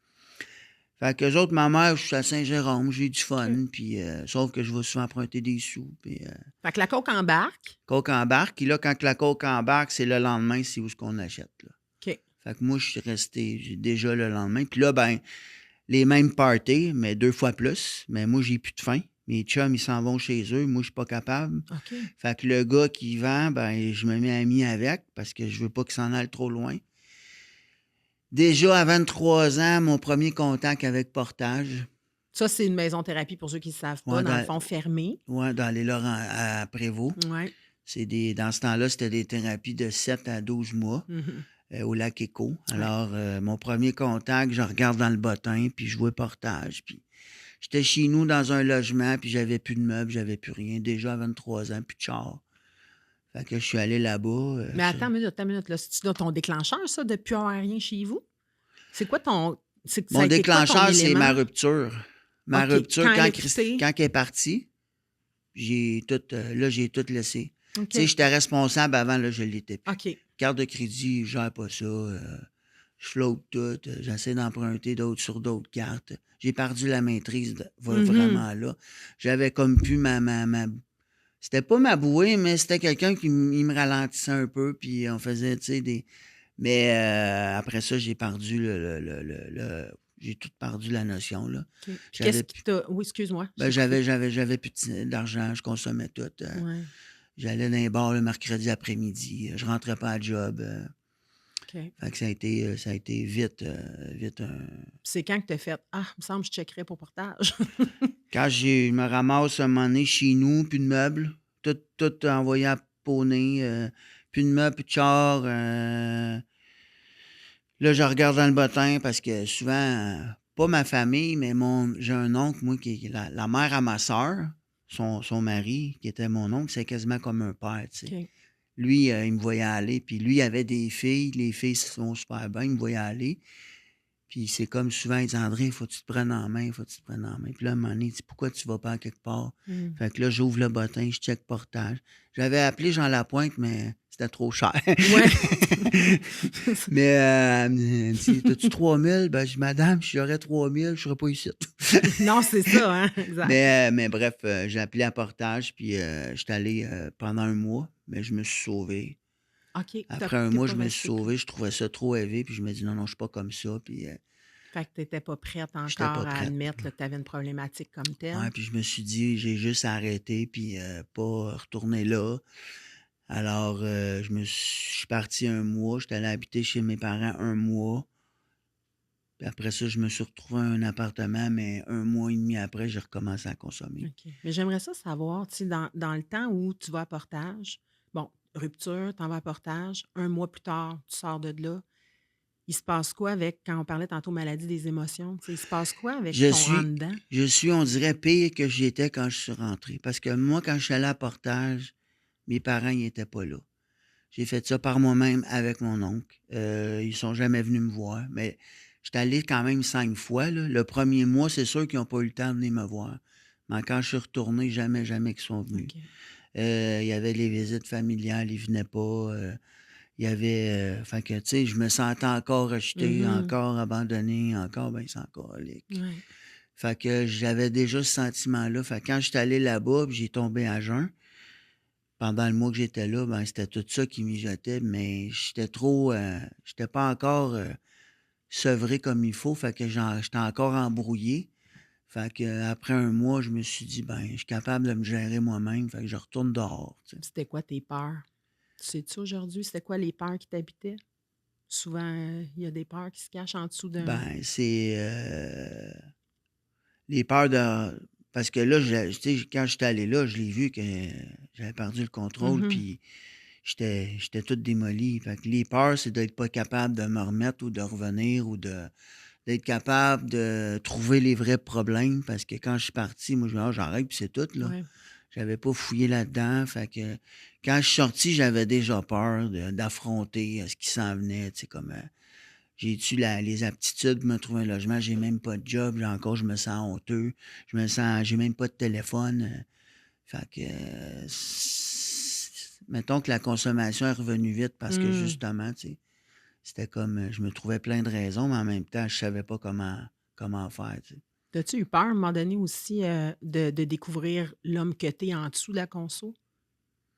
Speaker 1: Fait que autres, ma mère, je suis à Saint-Jérôme, j'ai du fun,
Speaker 2: OK.
Speaker 1: puis sauf que je vais souvent emprunter des sous, puis
Speaker 2: Fait que la coke embarque.
Speaker 1: coke embarque. Puis là, quand la coke embarque, c'est le lendemain, c'est où ce qu'on achète, là.
Speaker 2: OK.
Speaker 1: Fait que moi, je suis resté j'ai déjà le lendemain. Puis là, ben, les mêmes parties, mais 2 fois plus. Mais moi, j'ai plus de faim. Mes chums, ils s'en vont chez eux. Moi, je suis pas capable.
Speaker 2: OK.
Speaker 1: Fait que le gars qui vend, ben, je me mets ami avec parce que je veux pas qu'il s'en aille trop loin. Déjà, à 23 ans, mon premier contact avec Portage.
Speaker 2: Ça, c'est une maison thérapie pour ceux qui ne savent pas,
Speaker 1: Ouais,
Speaker 2: dans le fond, fermée.
Speaker 1: Ouais, dans les Laurents, à Prévost.
Speaker 2: Ouais.
Speaker 1: Dans ce temps-là, c'était des thérapies de 7 à 12 mois. Au lac Éco. Alors, mon premier contact, je regarde dans le bottin, puis je vois Portage. Puis j'étais chez nous dans un logement, puis j'avais plus de meubles, j'avais plus rien. Déjà à 23 ans, plus de char. Fait que je suis allé là-bas.
Speaker 2: Mais attends une minute. Là, c'est-tu là ton déclencheur, ça, de ne plus avoir rien chez vous? C'est quoi ton. Ça
Speaker 1: Mon
Speaker 2: a été quoi ton
Speaker 1: déclencheur, c'est
Speaker 2: élément?
Speaker 1: ma rupture. Ma
Speaker 2: OK.
Speaker 1: rupture,
Speaker 2: Quand elle a
Speaker 1: quand
Speaker 2: quitté?
Speaker 1: elle est partie, j'ai tout laissé.
Speaker 2: OK.
Speaker 1: Tu sais, j'étais responsable avant, là, je l'étais plus.
Speaker 2: OK.
Speaker 1: Carte de crédit, je gère pas ça. Je flotte tout. J'essaie d'emprunter d'autres sur d'autres cartes. J'ai perdu la maîtrise vraiment là. J'avais comme plus ma... C'était pas ma bouée, mais c'était quelqu'un qui il me ralentissait un peu, puis on faisait, tu sais, des... Mais après ça, j'ai perdu j'ai tout perdu la notion, là.
Speaker 2: OK. Puis
Speaker 1: J'avais
Speaker 2: qu'est-ce qui t'a. Oui, excuse-moi.
Speaker 1: ben, j'avais plus d'argent, je consommais tout.
Speaker 2: Ouais.
Speaker 1: J'allais dans les bars le mercredi après-midi. Je rentrais pas à job.
Speaker 2: OK.
Speaker 1: Fait que ça a été vite, vite un...
Speaker 2: C'est quand que tu as fait « Ah, il me semble que je checkerais pour portage. »
Speaker 1: Quand je me ramasse un moment donné chez nous, plus de meubles, tout envoyé à Poney, plus de meubles, plus de char. Là, je regarde dans le bottin parce que souvent, pas ma famille, mais j'ai un oncle, moi, qui est la mère à ma soeur, son mari, qui était mon oncle, c'est quasiment comme un père, tu sais.
Speaker 2: OK.
Speaker 1: Lui, il me voyait aller, puis lui, il avait des filles, les filles sont super bien, il me voyait aller. Puis c'est comme souvent, il dit André, il faut que tu te prennes en main, il faut que tu te prennes en main. Puis là, à un moment donné, il dit pourquoi tu vas pas à quelque part?
Speaker 2: Mm.
Speaker 1: Fait que là, j'ouvre le bottin, je check portage. J'avais appelé Jean Lapointe, mais c'était trop cher.
Speaker 2: Ouais.
Speaker 1: Mais elle me dit t'as-tu 3000? Ben, je dis madame, si j'aurais 3000, je serais pas ici.
Speaker 2: Non, c'est ça, hein? Exact.
Speaker 1: Mais bref, j'ai appelé à portage, puis j'étais allé pendant un mois, mais je me suis sauvé.
Speaker 2: OK.
Speaker 1: Après un mois,
Speaker 2: pas
Speaker 1: je me
Speaker 2: resté
Speaker 1: suis sauvé, je trouvais ça trop élevé, puis je me dis non, je suis pas comme ça, puis
Speaker 2: Fait que tu n'étais pas prête
Speaker 1: j'étais
Speaker 2: encore
Speaker 1: pas
Speaker 2: à
Speaker 1: prête.
Speaker 2: admettre là, que tu avais une problématique comme
Speaker 1: Ouais,
Speaker 2: telle.
Speaker 1: puis je me suis dit, j'ai juste arrêté, puis pas retourner là. Alors, je suis parti un mois, j'étais allé habiter chez mes parents un mois. Puis après ça, je me suis retrouvé un appartement, mais un mois et demi après, j'ai recommencé à consommer.
Speaker 2: OK. Mais j'aimerais ça savoir, tu sais, dans le temps où tu vas à portage, bon, rupture, tu en vas à portage, un mois plus tard, tu sors de là. Il se passe quoi avec, quand on parlait tantôt maladie des émotions, tu sais, il se passe quoi avec
Speaker 1: Je
Speaker 2: ton en
Speaker 1: suis,
Speaker 2: dedans?
Speaker 1: on dirait, pire que j'étais quand je suis rentré. Parce que moi, quand je suis allé à portage, mes parents, ils n'étaient pas là. J'ai fait ça par moi-même avec mon oncle. Ils sont jamais venus me voir, mais j'étais allé quand même 5 fois, là. Le premier mois, c'est sûr qu'ils n'ont pas eu le temps de venir me voir. Mais quand je suis retourné, jamais, jamais qu'ils sont venus.
Speaker 2: OK.
Speaker 1: Il y avait les visites familiales, ils venaient pas. Il y avait... fait que, tu sais, je me sentais encore rejeté,
Speaker 2: Mhm.
Speaker 1: encore abandonné, encore, ben, c'est encore lick.
Speaker 2: Ouais.
Speaker 1: Fait que j'avais déjà ce sentiment-là. Fait que quand j'étais allé là-bas, puis j'ai tombé à jeun, pendant le mois que j'étais là, ben, c'était tout ça qui mijotait, mais j'étais trop... j'étais pas encore sevré comme il faut, fait que j'étais encore embrouillé. Fait que après un mois, je me suis dit, ben, je suis capable de me gérer moi-même, fait que je retourne dehors, tu sais.
Speaker 2: C'était quoi tes peurs? Tu sais-tu aujourd'hui, c'était quoi les peurs qui t'habitaient? Souvent, il y a des peurs qui se cachent en dessous d'un.
Speaker 1: Ben, c'est les peurs de... Parce que là, tu sais, quand j'étais allé là, je l'ai vu que j'avais perdu le contrôle,
Speaker 2: Mhm.
Speaker 1: puis j'étais tout démoli. Fait que les peurs, c'est d'être pas capable de me remettre ou de revenir ou d'être capable de trouver les vrais problèmes. Parce que quand je suis parti, moi, je me dis, ah, j'arrête, puis c'est tout, là.
Speaker 2: Ouais.
Speaker 1: J'avais pas fouillé là-dedans. Fait que quand je suis sorti, j'avais déjà peur d'affronter ce qui s'en venait. Tu sais, comme j'ai-tu les aptitudes pour me trouver un logement, j'ai même pas de job, je me sens honteux, j'ai même pas de téléphone. Fait que, mettons que la consommation est revenue vite parce que
Speaker 2: Mm.
Speaker 1: justement, tu sais, c'était comme, je me trouvais plein de raisons, mais en même temps, je savais pas comment faire, tu sais.
Speaker 2: T'as-tu eu peur à un moment donné aussi de découvrir l'homme que t'es en dessous de la conso?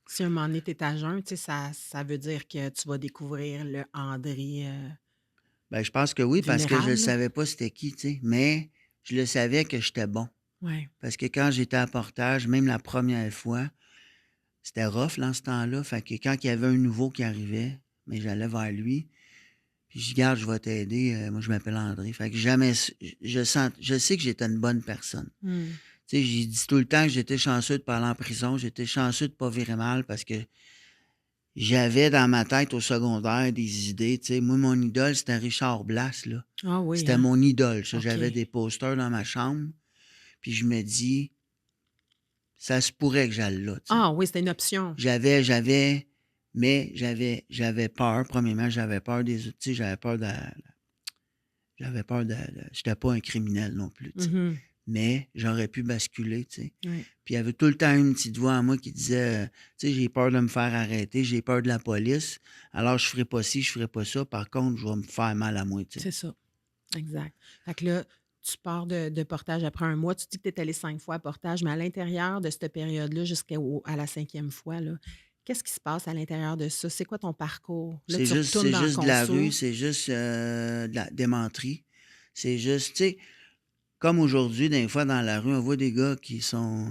Speaker 2: Si un moment donné t'es à jeun, tu sais, ça veut dire que tu vas découvrir le André
Speaker 1: Ben, je pense que oui, parce que je ne
Speaker 2: vulnérable, là.
Speaker 1: savais pas c'était qui, tu sais, mais je le savais que j'étais bon.
Speaker 2: Ouais.
Speaker 1: Parce que quand j'étais à portage, même la première fois, c'était rough, là, en ce temps-là. Fait que quand il y avait un nouveau qui arrivait, mais j'allais vers lui, puis je dis, garde, je vais t'aider. Moi, je m'appelle André. Fait que jamais, je sais que j'étais une bonne personne.
Speaker 2: Mm.
Speaker 1: Tu sais, j'ai dit tout le temps que j'étais chanceux de pas aller en prison. J'étais chanceux de pas virer mal parce que j'avais dans ma tête au secondaire des idées. Tu sais, moi, mon idole, c'était Richard Blas, là.
Speaker 2: Ah oui,
Speaker 1: C'était
Speaker 2: hein?
Speaker 1: mon idole. Ça.
Speaker 2: OK.
Speaker 1: J'avais des posters dans ma chambre. Puis je me dis, ça se pourrait que j'aille là, tu sais.
Speaker 2: Ah oui, c'était une option.
Speaker 1: Mais j'avais peur. Premièrement, j'avais peur des autres. Tu sais, j'avais peur j'étais pas un criminel non plus, tu sais.
Speaker 2: Mhm.
Speaker 1: Mais j'aurais pu basculer, tu sais.
Speaker 2: Ouais.
Speaker 1: Puis il y avait tout le temps une petite voix en moi qui disait, tu sais, j'ai peur de me faire arrêter, j'ai peur de la police, alors je ferai pas ci, je ferai pas ça. Par contre, je vais me faire mal à moi, tu sais.
Speaker 2: C'est ça. Exact. Fait que là, tu pars de portage après un mois. Tu dis que tu es allé 5 fois à portage, mais à l'intérieur de cette période-là, jusqu'à la 5e fois, là, qu'est-ce qui se passe à l'intérieur de ça? C'est quoi ton parcours? Là, tu retournes
Speaker 1: C'est
Speaker 2: dans la
Speaker 1: juste de la rue,
Speaker 2: conso.
Speaker 1: c'est juste de la démenterie. C'est juste, tu sais, comme aujourd'hui, des fois dans la rue, on voit des gars qui sont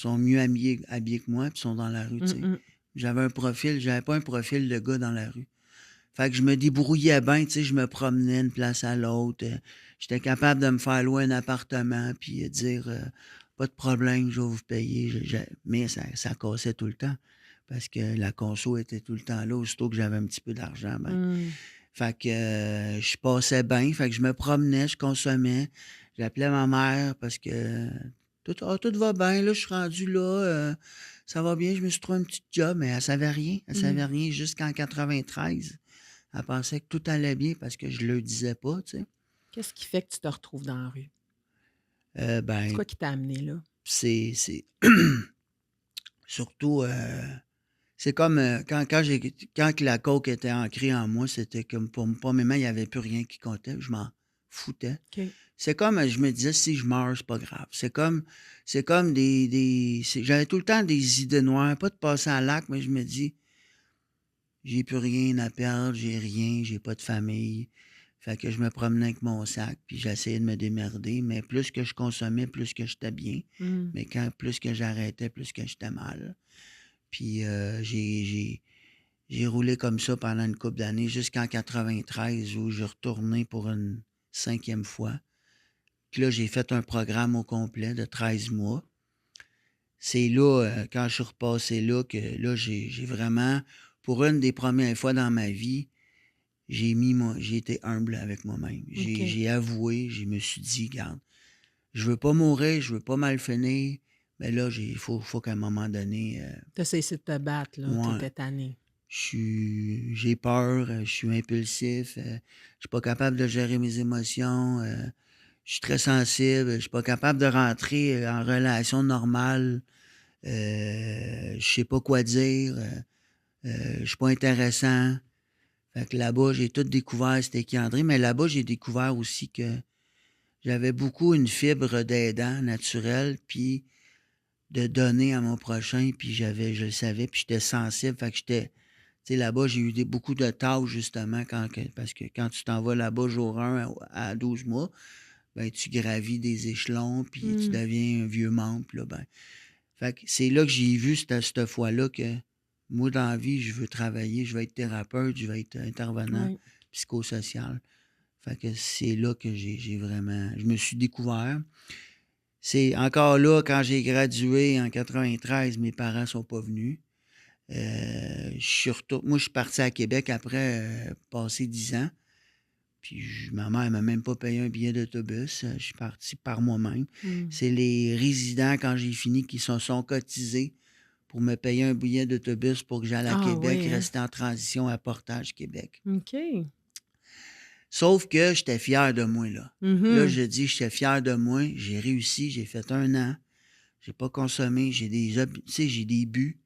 Speaker 1: mieux habillés que moi, puis sont dans la rue, tu sais.
Speaker 2: Mm, mm.
Speaker 1: J'avais pas un profil de gars dans la rue. Fait que je me débrouillais bien, tu sais, je me promenais d'une place à l'autre. J'étais capable de me faire louer un appartement puis dire pas de problème, je vais vous payer. Mais ça cassait tout le temps parce que la conso était tout le temps là. Aussitôt que j'avais un petit peu d'argent, ben.
Speaker 2: Mmh.
Speaker 1: Fait que je passais bien. Fait que je me promenais, je consommais. J'appelais ma mère parce que tout va bien, là, je suis rendu là. Ça va bien, je me suis trouvé un petit job, mais elle savait rien. Elle savait
Speaker 2: Mmh.
Speaker 1: rien jusqu'en 93. Elle pensait que tout allait bien parce que je le disais pas, tu sais.
Speaker 2: Qu'est-ce qui fait que tu te retrouves dans la rue? C'est
Speaker 1: Ben,
Speaker 2: quoi qui t'a amené là?
Speaker 1: c'est surtout, c'est comme quand que la coke était ancrée en moi, c'était comme pour mes mains, il n'y avait plus rien qui comptait. Je m'en foutais.
Speaker 2: OK.
Speaker 1: C'est comme, je me disais, si je meurs, c'est pas grave. C'est comme j'avais tout le temps des idées noires, pas de passer à l'acte, mais je me dis, j'ai plus rien à perdre, j'ai rien, j'ai pas de famille. Fait que je me promenais avec mon sac, puis j'essayais de me démerder, mais plus que je consommais, plus que j'étais bien.
Speaker 2: Mmh.
Speaker 1: Mais plus que j'arrêtais, plus que j'étais mal. Puis j'ai roulé comme ça pendant une couple d'années, jusqu'en 93, où je retournais pour une 5e fois. Puis là, j'ai fait un programme au complet de 13 mois. C'est là, quand je suis repassé là, que là, j'ai vraiment, pour une des premières fois dans ma vie, j'ai été humble avec moi-même.
Speaker 2: OK.
Speaker 1: J'ai avoué, je me suis dit, garde, je veux pas mourir, je veux pas mal finir, mais là, il faut qu'à un moment donné,
Speaker 2: Tu as cessé de te battre, là. Tu
Speaker 1: moi,
Speaker 2: étais tanné.
Speaker 1: j'ai peur, je suis impulsif, je suis pas capable de gérer mes émotions, je suis très sensible, je suis pas capable de rentrer en relation normale, je sais pas quoi dire, je suis pas intéressant. Fait que là-bas, j'ai tout découvert c'était qui André, mais là-bas, j'ai découvert aussi que j'avais beaucoup une fibre d'aidant naturel, puis de donner à mon prochain, puis je le savais, puis j'étais sensible, fait que j'étais, tu sais, là-bas, j'ai eu beaucoup de tâches, justement, parce que quand tu t'en vas là-bas jour 1 à 12 mois, ben, tu gravis des échelons, puis tu
Speaker 2: Mmh.
Speaker 1: deviens un vieux membre, puis là, ben, fait que c'est là que j'ai vu, cette fois-là, que moi, dans la vie, je veux travailler, je veux être thérapeute, je veux être intervenant
Speaker 2: Oui.
Speaker 1: psychosocial. Fait que c'est là que j'ai vraiment, je me suis découvert. C'est encore là, quand j'ai gradué en 93, mes parents sont pas venus. Moi, je suis parti à Québec après passer 10 ans. Puis ma mère m'a même pas payé un billet d'autobus. Je suis parti par moi-même.
Speaker 2: Mmh.
Speaker 1: C'est les résidents, quand j'ai fini, qui se sont cotisés pour me payer un billet d'autobus pour que j'aille à
Speaker 2: Ah
Speaker 1: Québec,
Speaker 2: ouais, hein?
Speaker 1: rester en transition à Portage Québec.
Speaker 2: OK.
Speaker 1: Sauf que j'étais fier de moi, là. Là,
Speaker 2: Mmh.
Speaker 1: je dis, j'étais fier de moi. J'ai réussi, j'ai fait 1 an. J'ai pas consommé, tu sais, j'ai des buts.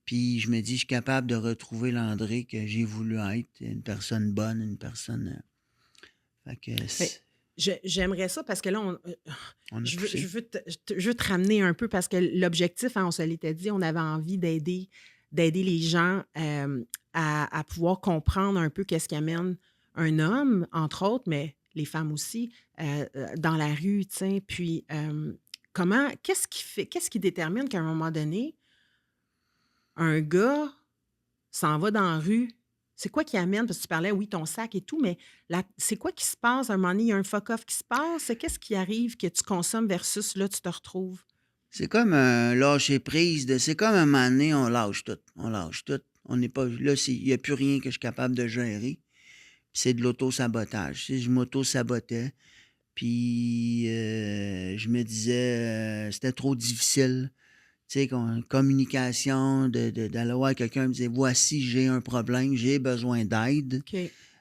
Speaker 1: Puis je me dis, je suis capable de retrouver l'André que j'ai voulu être, une personne bonne, une personne. Fait que
Speaker 2: Beh, j'aimerais ça parce que là,
Speaker 1: on a
Speaker 2: je veux je
Speaker 1: poussé.
Speaker 2: veux te je veux te ramener un peu parce que l'objectif, hein, on se l'était dit, on avait envie d'aider les gens, à pouvoir comprendre un peu qu'est-ce qui amène un homme, entre autres, mais les femmes aussi, dans la rue, tu sais? Puis, qu'est-ce qui détermine qu'à un moment donné, un gars s'en va dans la rue? C'est quoi qui amène? Parce que tu parlais, oui, ton sac et tout, mais c'est quoi qui se passe? À un moment donné, il y a un fuck-off qui se passe? Qu'est-ce qui arrive que tu consommes versus là, tu te retrouves?
Speaker 1: C'est comme un lâcher prise c'est comme un moment donné, on lâche tout. On lâche tout. On n'est pas. Là, il n'y a plus rien que je suis capable de gérer. Puis c'est de l'auto-sabotage. Tu sais, je m'auto-sabotais. Puis je me disais, c'était trop difficile. Tu sais, communication, d'aller voir quelqu'un me dire voici, j'ai un problème, j'ai besoin d'aide.
Speaker 2: OK.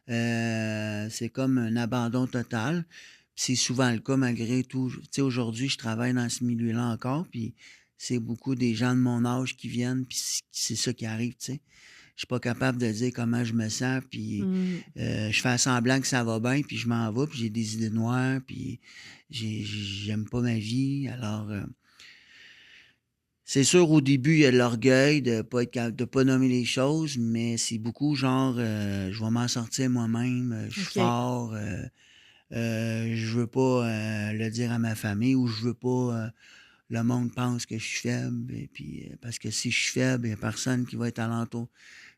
Speaker 1: C'est comme un abandon total. C'est souvent le cas malgré tout. Tu sais, aujourd'hui, je travaille dans ce milieu-là encore, puis c'est beaucoup des gens de mon âge qui viennent, puis c'est ça qui arrive, tu sais. Je suis pas capable de dire comment je me sens, puis
Speaker 2: Mmh.
Speaker 1: je fais semblant que ça va bien, puis je m'en vais, puis j'ai des idées noires, puis j'aime pas ma vie. Alors, c'est sûr, au début, il y a de l'orgueil de pas être de pas nommer les choses, mais c'est beaucoup genre, je vais m'en sortir moi-même, je suis
Speaker 2: OK.
Speaker 1: fort, je veux pas le dire à ma famille ou je veux pas le monde pense que je suis faible. Et puis, parce que si je suis faible, il n'y a personne qui va être alentour.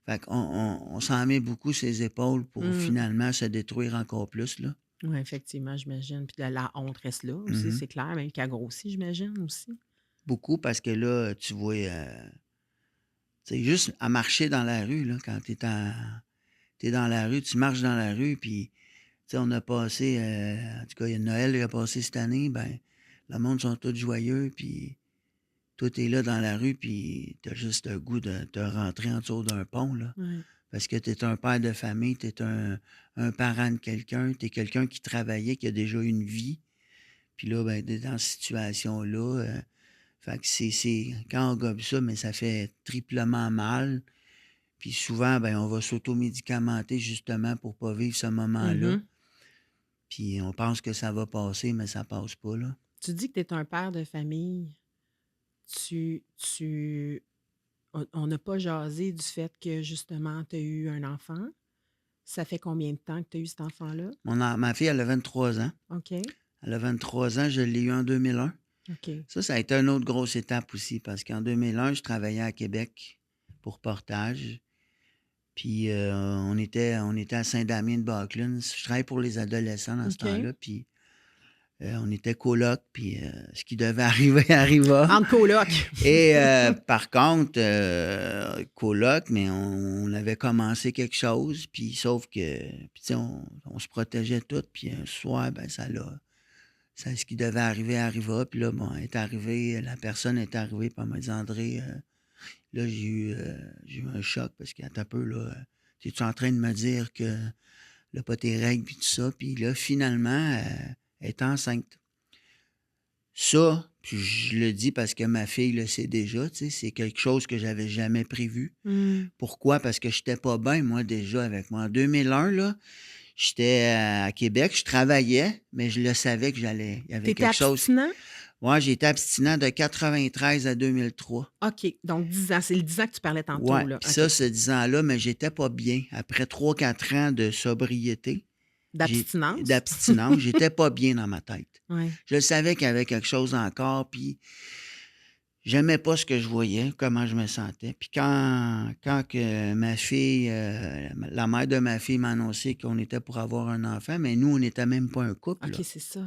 Speaker 1: Fait qu'on on s'en met beaucoup ses épaules pour finalement se détruire encore plus, là.
Speaker 2: Oui, effectivement, j'imagine. Puis la honte reste là aussi,
Speaker 1: Mhm.
Speaker 2: c'est clair, même qu'elle grossit, j'imagine aussi.
Speaker 1: Beaucoup parce que là, tu vois, c'est juste à marcher dans la rue, là, quand t'es dans la rue, tu marches dans la rue, puis, tu sais, on a passé, en tout cas, il y a Noël qui a passé cette année, ben, le monde sont tous joyeux, puis toi, t'es là dans la rue, puis t'as juste le goût de te rentrer en dessous d'un pont, là.
Speaker 2: Ouais.
Speaker 1: Parce que t'es un père de famille, t'es un parent de quelqu'un, t'es quelqu'un qui travaillait, qui a déjà une vie, puis là, ben, t'es dans cette situation-là. Fait que quand on gobe ça, mais ça fait triplement mal. Puis souvent, ben, on va s'automédicamenter justement pour pas vivre ce moment-là.
Speaker 2: Mhm.
Speaker 1: Puis on pense que ça va passer, mais ça passe pas, là.
Speaker 2: Tu dis que tu es un père de famille. Tu... On n'a pas jasé du fait que justement, tu as eu un enfant. Ça fait combien de temps que tu as eu cet enfant-là?
Speaker 1: Ma fille, elle a 23 ans.
Speaker 2: OK.
Speaker 1: Elle a 23 ans, je l'ai eu en 2001.
Speaker 2: OK.
Speaker 1: Ça a été une autre grosse étape aussi, parce qu'en 2001, je travaillais à Québec pour Portage. Puis on était à Saint-Damien-de-Baclune. Je travaillais pour les adolescents dans ce
Speaker 2: OK.
Speaker 1: temps-là. Puis on était coloc, puis ce qui devait arriver arriva.
Speaker 2: Entre colocs.
Speaker 1: Et par contre, coloc, mais on avait commencé quelque chose, puis sauf que, puis tu sais, on se protégeait tous, puis un soir, ben ce qui devait arriver arriva, puis là, bon, la personne est arrivée, puis elle m'a dit, André, là, j'ai eu un choc, parce qu'à un peu, là, es-tu en train de me dire que là, pas tes règles, puis tout ça, puis là, finalement, elle est enceinte. Ça, puis je le dis parce que ma fille le sait déjà, tu sais, c'est quelque chose que j'avais jamais prévu. Pourquoi? Parce que j'étais pas bien, moi, déjà, avec moi. En 2001, là, j'étais à Québec, je travaillais, mais je le savais que il y avait
Speaker 2: T'étais
Speaker 1: quelque chose.
Speaker 2: abstinent?
Speaker 1: Moi, j'ai été abstinent de 93 à 2003.
Speaker 2: OK. Donc, 10 ans. C'est le 10 ans que tu parlais tantôt,
Speaker 1: Ouais,
Speaker 2: là.
Speaker 1: puis
Speaker 2: OK.
Speaker 1: ça, ce 10 ans-là, mais j'étais pas bien. Après 3-4 ans de sobriété,
Speaker 2: D'abstinence?
Speaker 1: d'abstinence, j'étais pas bien dans ma tête.
Speaker 2: Oui.
Speaker 1: Je savais qu'il y avait quelque chose encore, puis j'aimais pas ce que je voyais, comment je me sentais. Puis quand que ma fille, la mère de ma fille m'a annoncé qu'on était pour avoir un enfant, mais nous, on n'était même pas un couple, là.
Speaker 2: OK, c'est ça.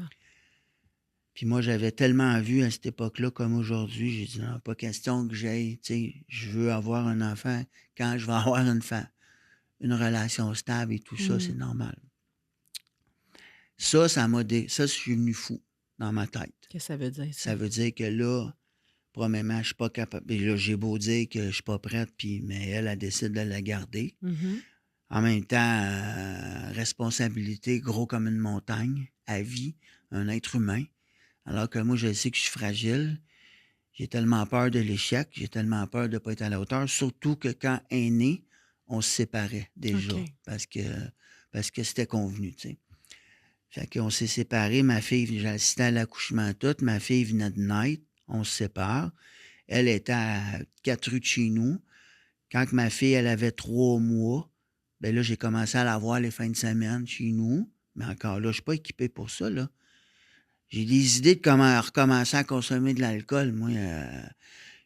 Speaker 1: Puis moi, j'avais tellement vu à cette époque-là comme aujourd'hui, j'ai dit non, pas question que j'aille, tu sais, je veux avoir un enfant quand je vais avoir une relation stable et tout ça, c'est normal. Ça, ça, je suis venu fou dans ma tête.
Speaker 2: Qu'est-ce que ça veut dire, ça?
Speaker 1: Ça veut dire que là, premièrement, je suis pas capable. Et là, j'ai beau dire que je suis pas prête, mais elle décide de la garder. En même temps, responsabilité gros comme une montagne, à vie, un être humain. Alors que moi, je sais que je suis fragile. J'ai tellement peur de l'échec, j'ai tellement peur de ne pas être à la hauteur, surtout que quand elle est née, on se séparait déjà
Speaker 2: OK.
Speaker 1: parce que c'était convenu, tu sais. Fait qu'on s'est séparés. Ma fille, j'ai assisté à l'accouchement tout. Ma fille venait de naître. On se sépare. Elle était à 4 rues de chez nous. Quand que ma fille, elle avait 3 mois, ben là, j'ai commencé à la voir les fins de semaine chez nous. Mais encore là, je ne suis pas équipé pour ça, là. J'ai des idées de comment recommencer à consommer de l'alcool, moi.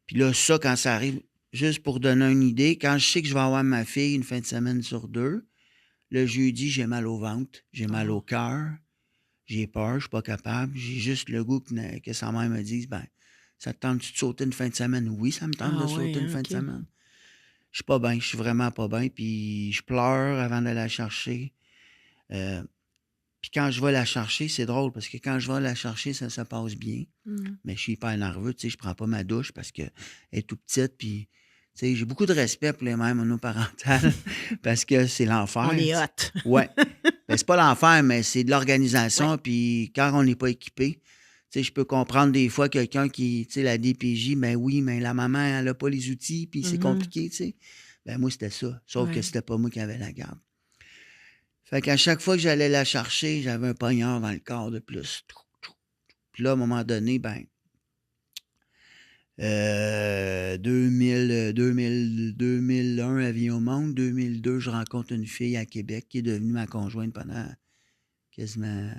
Speaker 1: Puis là, ça, quand ça arrive, juste pour donner une idée, quand je sais que je vais avoir ma fille une fin de semaine sur 2, le jeudi, j'ai mal au ventre, j'ai mal au cœur, j'ai peur, je suis pas capable. J'ai juste le goût que sa mère me dise, ben, ça te tente-tu de sauter une fin de semaine? Oui, ça me tente de sauter une fin de semaine. Je suis pas bien, je suis vraiment pas bien, puis je pleure avant de la chercher. Puis quand je vais la chercher, c'est drôle, parce que quand je vais la chercher, ça se passe bien. Mais je suis hyper nerveux, tu sais, je prends pas ma douche parce qu'elle est toute petite, puis... Tu sais, j'ai beaucoup de respect pour les mères monoparentales parce que c'est l'enfer.
Speaker 2: On est hot.
Speaker 1: Ouais. Ben, c'est pas l'enfer, mais c'est de l'organisation. Puis quand on n'est pas équipé, tu sais, je peux comprendre des fois quelqu'un qui, tu sais, la DPJ, ben oui, mais la maman, elle n'a pas les outils, puis c'est compliqué, tu sais. Ben moi, c'était ça. Sauf que c'était pas moi qui avais la garde. Fait qu'à chaque fois que j'allais la chercher, j'avais un poignard dans le corps de plus. Puis là, à un moment donné, ben... 2001, elle vient au monde. 2002, je rencontre une fille à Québec qui est devenue ma conjointe pendant quasiment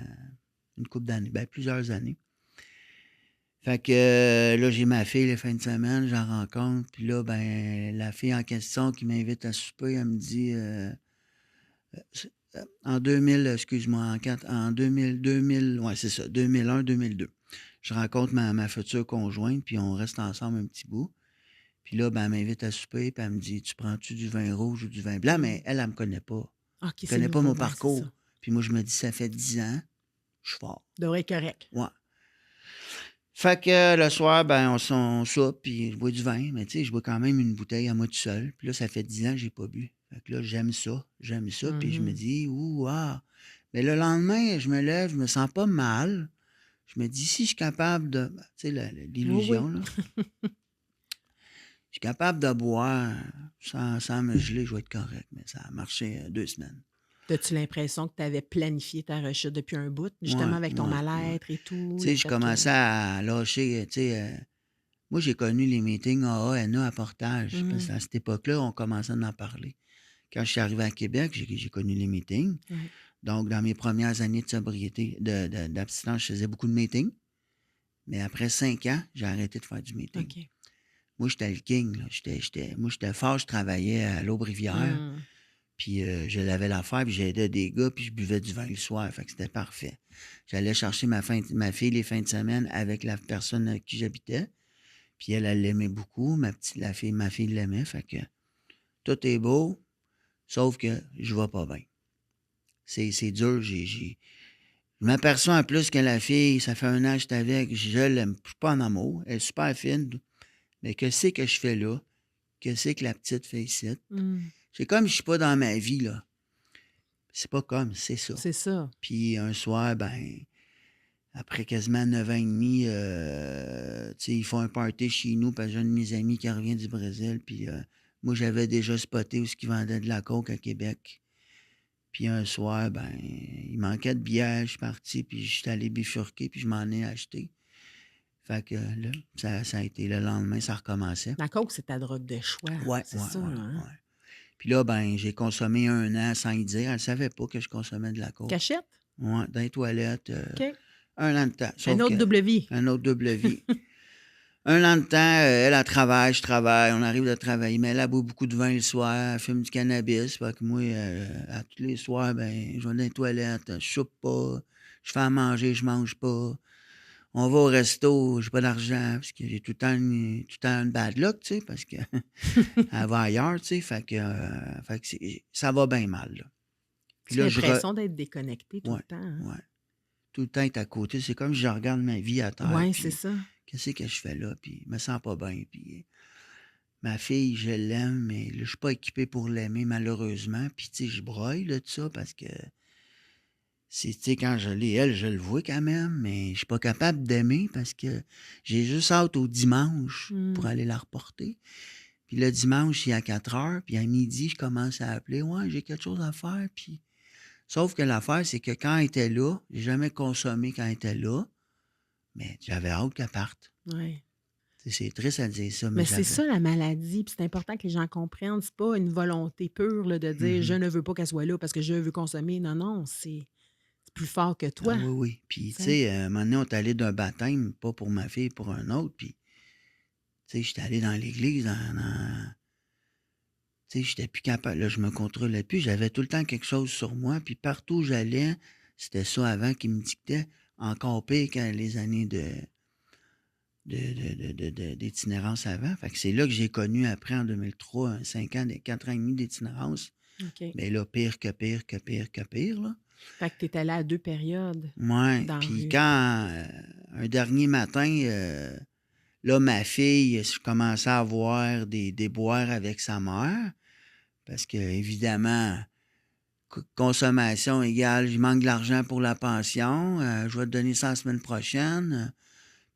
Speaker 1: une couple d'années, ben plusieurs années. Fait que là, j'ai ma fille les fins de semaine, j'en rencontre. Puis là, ben, la fille en question qui m'invite à souper, elle me dit en 2000, excuse-moi, en 2000, ouais, c'est ça, 2001, 2002. Je rencontre ma future conjointe, puis on reste ensemble un petit bout. Puis là, ben, elle m'invite à souper, puis elle me dit: Tu prends-tu du vin rouge ou du vin blanc? Mais elle me connaît pas.
Speaker 2: OK,
Speaker 1: Elle
Speaker 2: c'est
Speaker 1: connaît pas
Speaker 2: nouveau,
Speaker 1: mon
Speaker 2: ouais, c'est
Speaker 1: parcours.
Speaker 2: ça.
Speaker 1: Puis moi, je me dis: Ça fait 10 ans, je suis fort.
Speaker 2: Devrait être correct.
Speaker 1: Ouais. Fait que le soir, ben, on soupe, puis je bois du vin. Mais tu sais, je bois quand même une bouteille à moi tout seul. Puis là, ça fait 10 ans que j'ai pas bu. Fait que là, j'aime ça. Puis je me dis: Ouh, ah. Mais le lendemain, je me lève, je me sens pas mal. Je me dis: Si je suis capable de. Tu sais,
Speaker 2: Oui, oui.
Speaker 1: l'illusion, là. Je suis capable de boire sans me geler, je vais être correct. Mais ça a marché 2 semaines.
Speaker 2: As-tu l'impression que tu avais planifié ta rechute depuis un bout, justement
Speaker 1: Ouais,
Speaker 2: avec ton
Speaker 1: ouais, ouais.
Speaker 2: mal-être et tout,
Speaker 1: Tu
Speaker 2: le
Speaker 1: sais, je
Speaker 2: fait que...
Speaker 1: commençais à lâcher, tu sais, moi, j'ai connu les meetings AA, NA à Portage, parce
Speaker 2: Mhm.
Speaker 1: qu'à cette époque-là, on commençait à en parler. Quand je suis arrivé à Québec, j'ai connu les meetings.
Speaker 2: Ouais.
Speaker 1: Donc, dans mes premières années de sobriété, d'abstinence, je faisais beaucoup de meetings. Mais après 5 ans, j'ai arrêté de faire du meeting.
Speaker 2: OK.
Speaker 1: Moi, j'étais le king, là. Moi, j'étais fort, je travaillais à l'Aube-Rivière.
Speaker 2: Hmm.
Speaker 1: Puis je lavais l'affaire, puis j'aidais des gars, puis je buvais du vin le soir. Fait que c'était parfait. J'allais chercher ma fille les fins de semaine avec la personne avec qui j'habitais. Puis elle l'aimait beaucoup. Ma fille l'aimait. Fait que tout est beau, sauf que je vais pas bien. C'est dur. Je m'aperçois en plus que la fille, ça fait 1 an que j'étais avec, je l'aime. Je suis pas en amour. Elle est super fine. Mais que c'est que je fais là? Que c'est que la petite fait ici?
Speaker 2: Hmm.
Speaker 1: C'est comme je suis pas dans ma vie, là. C'est pas comme, c'est ça.
Speaker 2: C'est ça.
Speaker 1: Puis un soir, ben, après quasiment 9 ans et demi, tu sais, ils font un party chez nous, parce que j'ai un de mes amis qui revient du Brésil. Puis moi, j'avais déjà spoté où ils vendaient de la coke à Québec. Puis un soir, ben, il manquait de bière, je suis parti, puis je suis allé bifurquer, puis je m'en ai acheté. Fait que là, ça a été le lendemain, ça recommençait.
Speaker 2: La coke, c'est ta drogue de choix.
Speaker 1: Ouais,
Speaker 2: C'est
Speaker 1: ouais,
Speaker 2: ça,
Speaker 1: ouais,
Speaker 2: là, hein?
Speaker 1: ouais. Puis là, ben, j'ai consommé 1 an sans y dire. Elle savait pas que je consommais de la coke.
Speaker 2: Cachette?
Speaker 1: Ouais, dans les toilettes.
Speaker 2: OK.
Speaker 1: 1 an de temps.
Speaker 2: Un
Speaker 1: Sauf
Speaker 2: autre
Speaker 1: que,
Speaker 2: double vie.
Speaker 1: un autre double vie. 1 an de temps, elle travaille, je travaille, on arrive de travailler. Mais elle a boit beaucoup de vin le soir, elle fume du cannabis. Fait que moi, à tous les soirs, ben, je vais dans les toilettes, je soupe pas, je fais à manger, je mange pas. On va au resto, j'ai pas d'argent, parce que j'ai tout le temps une bad luck, tu sais, parce que elle va ailleurs, tu sais. Fait que ça va bien mal, là. Puis
Speaker 2: Tu as
Speaker 1: là,
Speaker 2: l'impression d'être déconnecté tout
Speaker 1: ouais,
Speaker 2: le temps, hein?
Speaker 1: ouais. Tout le temps être à côté. C'est comme si je regarde ma vie à terre,
Speaker 2: Ouais, c'est
Speaker 1: puis
Speaker 2: ça.
Speaker 1: qu'est-ce que je fais là, puis je me sens pas bien, puis ma fille, je l'aime, mais là, je suis pas équipé pour l'aimer, malheureusement. Puis, tu sais, je broille là, de ça, parce que, tu sais, quand je l'ai, elle, je le vois quand même, mais je suis pas capable d'aimer, parce que j'ai juste hâte au dimanche pour
Speaker 2: Hmm.
Speaker 1: aller la reporter. Puis le dimanche, il est à 4 heures, puis à midi, je commence à appeler. Ouais, j'ai quelque chose à faire, puis... Sauf que l'affaire, c'est que quand elle était là, j'ai jamais consommé quand elle était là, mais j'avais hâte qu'elle parte.
Speaker 2: Ouais.
Speaker 1: Tu sais, c'est triste à dire ça, mais
Speaker 2: Mais c'est
Speaker 1: j'avais...
Speaker 2: ça la maladie, puis c'est important que les gens comprennent. C'est pas une volonté pure là, de dire je
Speaker 1: Mhm.
Speaker 2: ne veux pas qu'elle soit là parce que je veux consommer. Non, non, c'est plus fort que toi.
Speaker 1: Ah oui, oui. Puis,
Speaker 2: Tu
Speaker 1: tu
Speaker 2: sais.
Speaker 1: sais, un moment donné, on est allé d'un baptême, pas pour ma fille, pour un autre, puis, tu sais, j'étais allé dans l'église, tu sais, j'étais plus capable, là, je me contrôlais plus, j'avais tout le temps quelque chose sur moi, puis partout où j'allais, c'était ça avant qui me dictait, encore pire que les années d'itinérance avant. Fait que c'est là que j'ai connu après, en 2003, 5 ans, 4 ans et demi d'itinérance.
Speaker 2: OK.
Speaker 1: Mais là, pire que pire que pire que pire, là.
Speaker 2: Fait que tu es allé à 2 périodes
Speaker 1: Ouais.
Speaker 2: dans la
Speaker 1: Puis
Speaker 2: rue.
Speaker 1: quand, un dernier matin, là, ma fille, je commençais à avoir des déboires avec sa mère, parce que, évidemment, consommation égale, je manque de l'argent pour la pension, je vais te donner ça la semaine prochaine.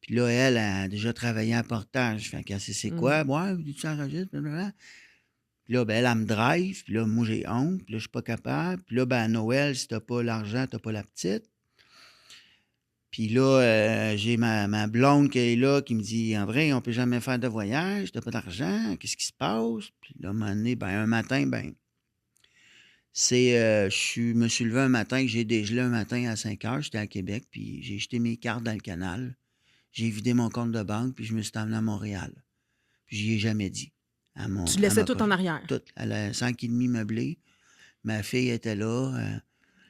Speaker 1: Puis là, elle a déjà travaillé à portage. Fait qu'elle sait c'est quoi. Ouais, tu enregistres, blablabla. Puis là, ben, elle me drive. Puis là, moi, j'ai honte. Puis là, je suis pas capable. Puis là, ben, à Noël, si t'as pas l'argent, t'as pas la petite. Puis là, j'ai ma blonde qui est là, qui me dit, en vrai, on peut jamais faire de voyage, t'as pas d'argent, qu'est-ce qui se passe? Puis là, à un moment donné, ben, un matin, ben, me suis levé un matin, que j'ai dégelé un matin à 5 heures, j'étais à Québec, puis j'ai jeté mes cartes dans le canal. j'ai vidé mon compte de banque, puis je me suis emmené à Montréal. Puis j'y ai jamais dit
Speaker 2: Tu
Speaker 1: à
Speaker 2: laissais
Speaker 1: ma
Speaker 2: tout en
Speaker 1: conjointe.
Speaker 2: arrière.
Speaker 1: Tout. Elle a 5 et demi meublé. Ma fille était là.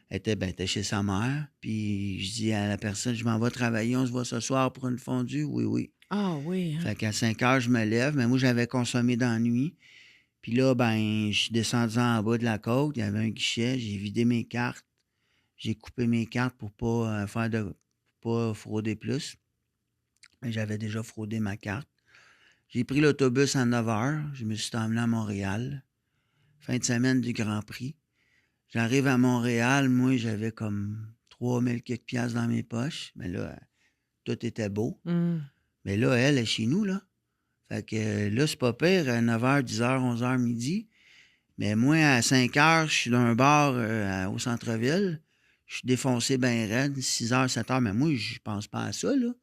Speaker 1: Elle était chez sa mère. Puis je dis à la personne, je m'en vais travailler, on se voit ce soir pour une fondue. Oui, oui.
Speaker 2: Ah oui, hein?
Speaker 1: Fait qu'à 5 heures, je me lève. Mais moi, j'avais consommé dans la nuit. Puis là, ben, je suis descendu en bas de la côte. Il y avait un guichet. J'ai vidé mes cartes. J'ai coupé mes cartes pour pas pas frauder plus. Mais j'avais déjà fraudé ma carte. J'ai pris l'autobus à 9 heures. Je me suis emmené à Montréal. Fin de semaine du Grand Prix. J'arrive à Montréal. Moi, j'avais comme 3000 quelques piastres dans mes poches. Mais là, tout était beau.
Speaker 2: Hum.
Speaker 1: Mais là, elle est chez nous, là. Fait que là, c'est pas pire. À 9 h, 10 h, 11 h, midi. Mais moi, à 5 h, je suis dans un bar au centre-ville. Je suis défoncé bien raide. 6 h, 7 h. Mais moi, je pense pas à ça, là.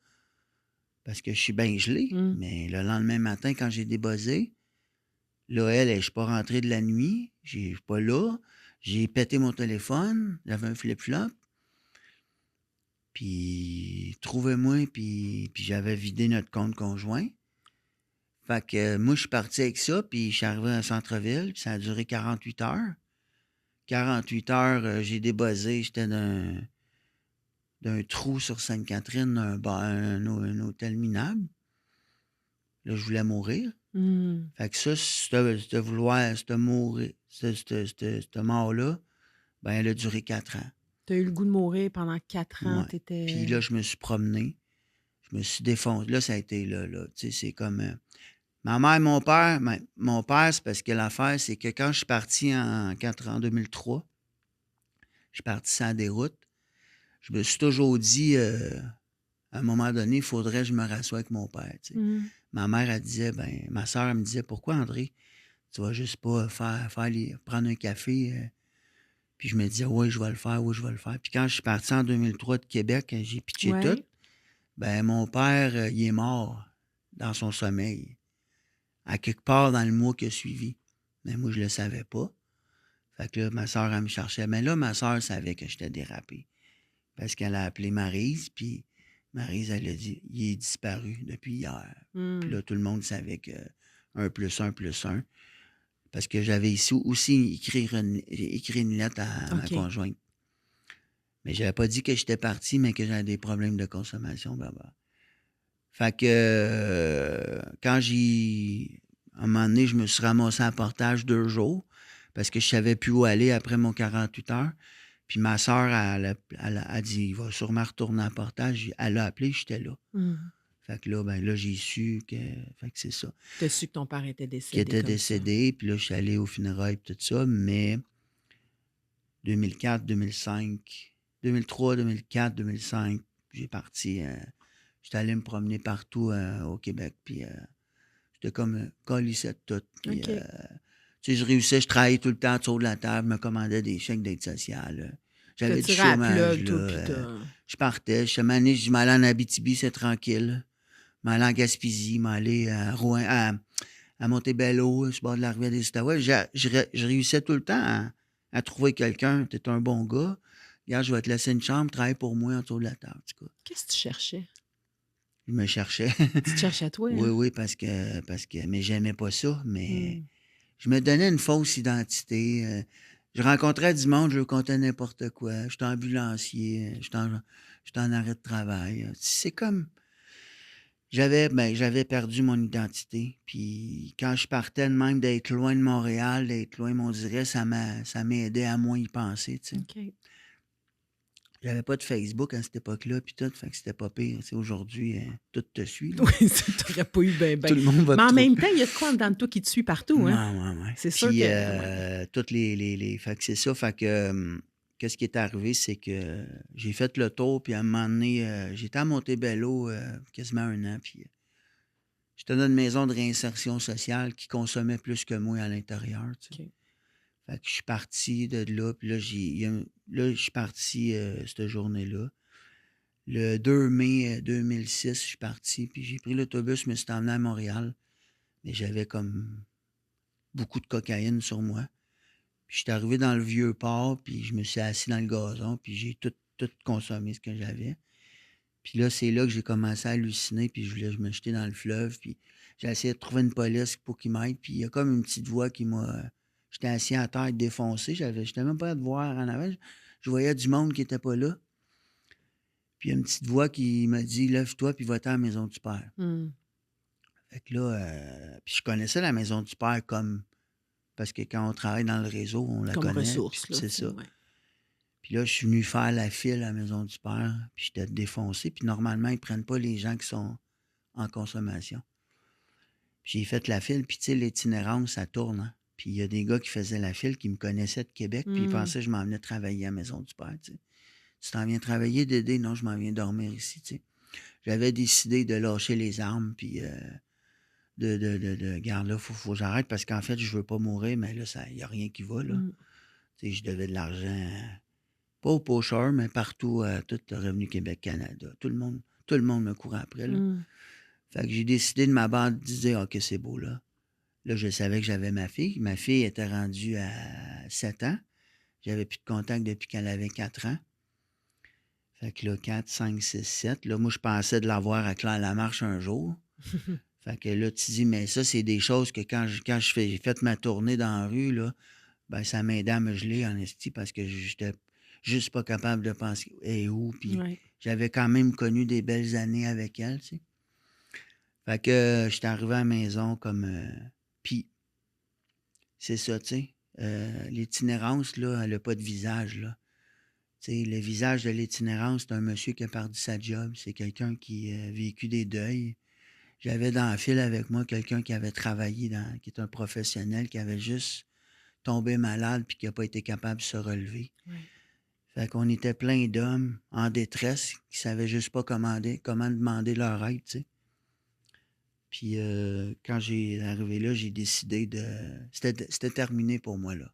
Speaker 1: Parce que je suis bien gelé.
Speaker 2: Hum.
Speaker 1: Mais le lendemain matin, quand j'ai débuzzé, là, je ne suis pas rentré de la nuit. Je suis pas là. J'ai pété mon téléphone. J'avais un flip-flop. Puis, trouvez-moi, puis j'avais vidé notre compte conjoint. Fait que moi, je suis parti avec ça, puis je suis arrivé à centre-ville, puis ça a duré 48 heures. 48 heures, j'ai débuzzé. J'étais d'un trou sur Sainte-Catherine, un hôtel minable. Là, je voulais mourir.
Speaker 2: Hum.
Speaker 1: Fait que ça, cette mort-là, ben, elle a duré 4 ans.
Speaker 2: Tu as eu le goût de mourir pendant 4 ans.
Speaker 1: Ouais. Puis là, je me suis promené. Je me suis défoncé. Là, ça a été là. Tu sais, c'est comme... ma mère et mon père, mon père, c'est parce que l'affaire, c'est que quand je suis parti en 2003, je suis parti sans déroute. Je me suis toujours dit, à un moment donné, il faudrait que je me rassoie avec mon père. Tu sais.
Speaker 2: Hum.
Speaker 1: Ma mère, elle disait, ma soeur, elle me disait, pourquoi, André, tu vas juste pas prendre un café? Puis je me disais, oui, je vais le faire, oui, je vais le faire. Puis quand je suis parti en 2003 de Québec, j'ai pitché tout.
Speaker 2: Ouais.
Speaker 1: Ben, mon père, il est mort dans son sommeil, à quelque part dans le mois qui a suivi. Mais moi, je le savais pas. Fait que là, ma soeur, elle me cherchait. Mais là, ma soeur savait que j'étais dérapé. Parce qu'elle a appelé Maryse, puis Maryse, elle a dit, il est disparu depuis hier. Puis
Speaker 2: Hum.
Speaker 1: là, tout le monde savait que 1 + 1 + 1. Parce que j'avais ici aussi écrit une lettre à ma
Speaker 2: OK.
Speaker 1: conjointe. Mais je n'avais pas dit que j'étais parti, mais que j'avais des problèmes de consommation. Blablabla. Fait que quand à un moment donné, je me suis ramassé en portage 2 jours parce que je savais plus où aller après mon 48 heures. Puis ma soeur, elle a dit, il va sûrement retourner en portage. Elle l'a appelé, j'étais là.
Speaker 2: Hum.
Speaker 1: Fait que là, ben là, j'ai su que... Fait que c'est ça.
Speaker 2: Tu as su que ton père était
Speaker 1: Qui
Speaker 2: décédé
Speaker 1: était
Speaker 2: comme ça.
Speaker 1: décédé. Puis là, je suis allé aux funérailles et tout ça. Mais 2004, 2005, 2003, 2004, 2005, j'ai parti... j'étais allé me promener partout au Québec. Puis j'étais comme calissé de tout. Puis,
Speaker 2: OK.
Speaker 1: tu sais, je réussissais, je travaillais tout le temps autour de la table, me commandais des chèques d'aide sociale.
Speaker 2: T'as
Speaker 1: J'avais du
Speaker 2: tiré à la
Speaker 1: chômage,
Speaker 2: plug, toi,
Speaker 1: là.
Speaker 2: puis t'as...
Speaker 1: Je partais. Je m'allais, je m'allais en Abitibi, c'est tranquille. Je m'allais en Gaspésie, je m'allais à Rouen, à Montebello, sur le bord de la rivière des Outaouais. Je réussissais tout le temps à trouver quelqu'un. T'es un bon gars. Regarde, je vais te laisser une chambre, travaille pour moi autour de la table. En tout cas,
Speaker 2: Qu'est-ce que tu cherchais?
Speaker 1: je me cherchais.
Speaker 2: Tu te cherches à toi,
Speaker 1: Oui,
Speaker 2: hein?
Speaker 1: oui, parce que, mais j'aimais pas ça. Mais
Speaker 2: Hum.
Speaker 1: je me donnais une fausse identité. Je rencontrais du monde, je racontais n'importe quoi. J'étais ambulancier, j'étais en arrêt de travail. C'est comme... J'avais perdu mon identité. Puis quand je partais de même d'être loin de Montréal, d'être loin, on dirait, ça m'aidait à moins y penser, tu sais.
Speaker 2: OK.
Speaker 1: J'avais pas de Facebook à cette époque-là, puis tout, fait que c'était pas pire. Tu sais, aujourd'hui, tout te suit, là.
Speaker 2: Oui, ça t'aurait pas eu ben,
Speaker 1: Tout
Speaker 2: ben.
Speaker 1: le monde va
Speaker 2: Mais
Speaker 1: te
Speaker 2: en
Speaker 1: trouver.
Speaker 2: même temps, il y a de quoi en dedans de toi qui te suit partout, hein?
Speaker 1: Ouais.
Speaker 2: C'est sûr
Speaker 1: Puis,
Speaker 2: que... ouais.
Speaker 1: toutes les... Fait que c'est ça, fait que... qu'est-ce qui est arrivé, c'est que j'ai fait le tour, puis à un moment donné, j'étais à Montebello quasiment 1 an, puis j'étais dans une maison de réinsertion sociale qui consommait plus que moi à l'intérieur, tu sais.
Speaker 2: OK.
Speaker 1: Fait que je suis parti de là, puis là, je suis parti cette journée-là. Le 2 mai 2006, je suis parti, puis j'ai pris l'autobus, je me suis emmené à Montréal, mais j'avais comme beaucoup de cocaïne sur moi. Puis je suis arrivé dans le vieux port, puis je me suis assis dans le gazon, puis j'ai tout consommé ce que j'avais. Puis là, c'est là que j'ai commencé à halluciner, puis je me jeter dans le fleuve, puis j'ai essayé de trouver une police pour qu'il m'aide, puis il y a comme une petite voix qui m'a j'étais assis à terre défoncé, j'étais même pas à te voir en avant, je voyais du monde qui était pas là. Puis il y a une petite voix qui m'a dit: «Lève-toi puis va-t'en à la maison du père».
Speaker 2: Mmh.
Speaker 1: Fait que là, puis je connaissais la maison du père comme parce que quand on travaille dans le réseau, on la
Speaker 2: Comme
Speaker 1: connaît, puis
Speaker 2: ressource, là,
Speaker 1: c'est
Speaker 2: tu sais,
Speaker 1: ça.
Speaker 2: ouais.
Speaker 1: Puis là, je suis venu faire la file à la maison du père, puis j'étais défoncé, puis normalement, ils prennent pas les gens qui sont en consommation. Puis j'ai fait la file, puis tu sais, l'itinérance, ça tourne, hein. Puis il y a des gars qui faisaient la file, qui me connaissaient de Québec, puis ils
Speaker 2: Mmh.
Speaker 1: pensaient que je m'en venais travailler à la maison du père, tu sais. «Tu t'en viens travailler, Dédé?» «Non, je m'en viens dormir ici», tu sais. J'avais décidé de lâcher les armes, puis de «Regarde, là, faut que j'arrête parce qu'en fait, je veux pas mourir, mais là, il y a rien qui va, là».
Speaker 2: Mmh.
Speaker 1: Tu sais, je devais de l'argent, pas aux pocheurs, mais partout, à tout le Revenu Québec Canada. Tout le monde me courait après, là.
Speaker 2: Mmh.
Speaker 1: Fait que j'ai décidé de m'abandonner, OK, c'est beau, là. Là, je savais que j'avais ma fille. Ma fille était rendue à 7 ans. J'avais plus de contact depuis qu'elle avait 4 ans. Fait que là, 4, 5, 6, 7. Là, moi, je pensais de l'avoir à Claire-Lamarche un jour. Fait que là, tu dis, mais ça, c'est des choses que j'ai fait ma tournée dans la rue, là, ben, ça m'aidait à me geler en esti parce que j'étais juste pas capable de penser et où. Puis
Speaker 2: Ouais.
Speaker 1: j'avais quand même connu des belles années avec elle, tu sais. Fait que j'étais arrivé à la maison comme. Puis c'est ça, tu sais. L'itinérance, là, elle n'a pas de visage, là. Tu sais, le visage de l'itinérance, c'est un monsieur qui a perdu sa job. C'est quelqu'un qui a vécu des deuils. J'avais dans la file avec moi quelqu'un qui avait travaillé qui est un professionnel, qui avait juste tombé malade puis qui n'a pas été capable de se relever.
Speaker 2: Ouais.
Speaker 1: Fait qu'on était plein d'hommes en détresse qui savaient juste pas comment demander leur aide, tu sais. Puis quand j'ai arrivé là, j'ai décidé de. C'était terminé pour moi, là.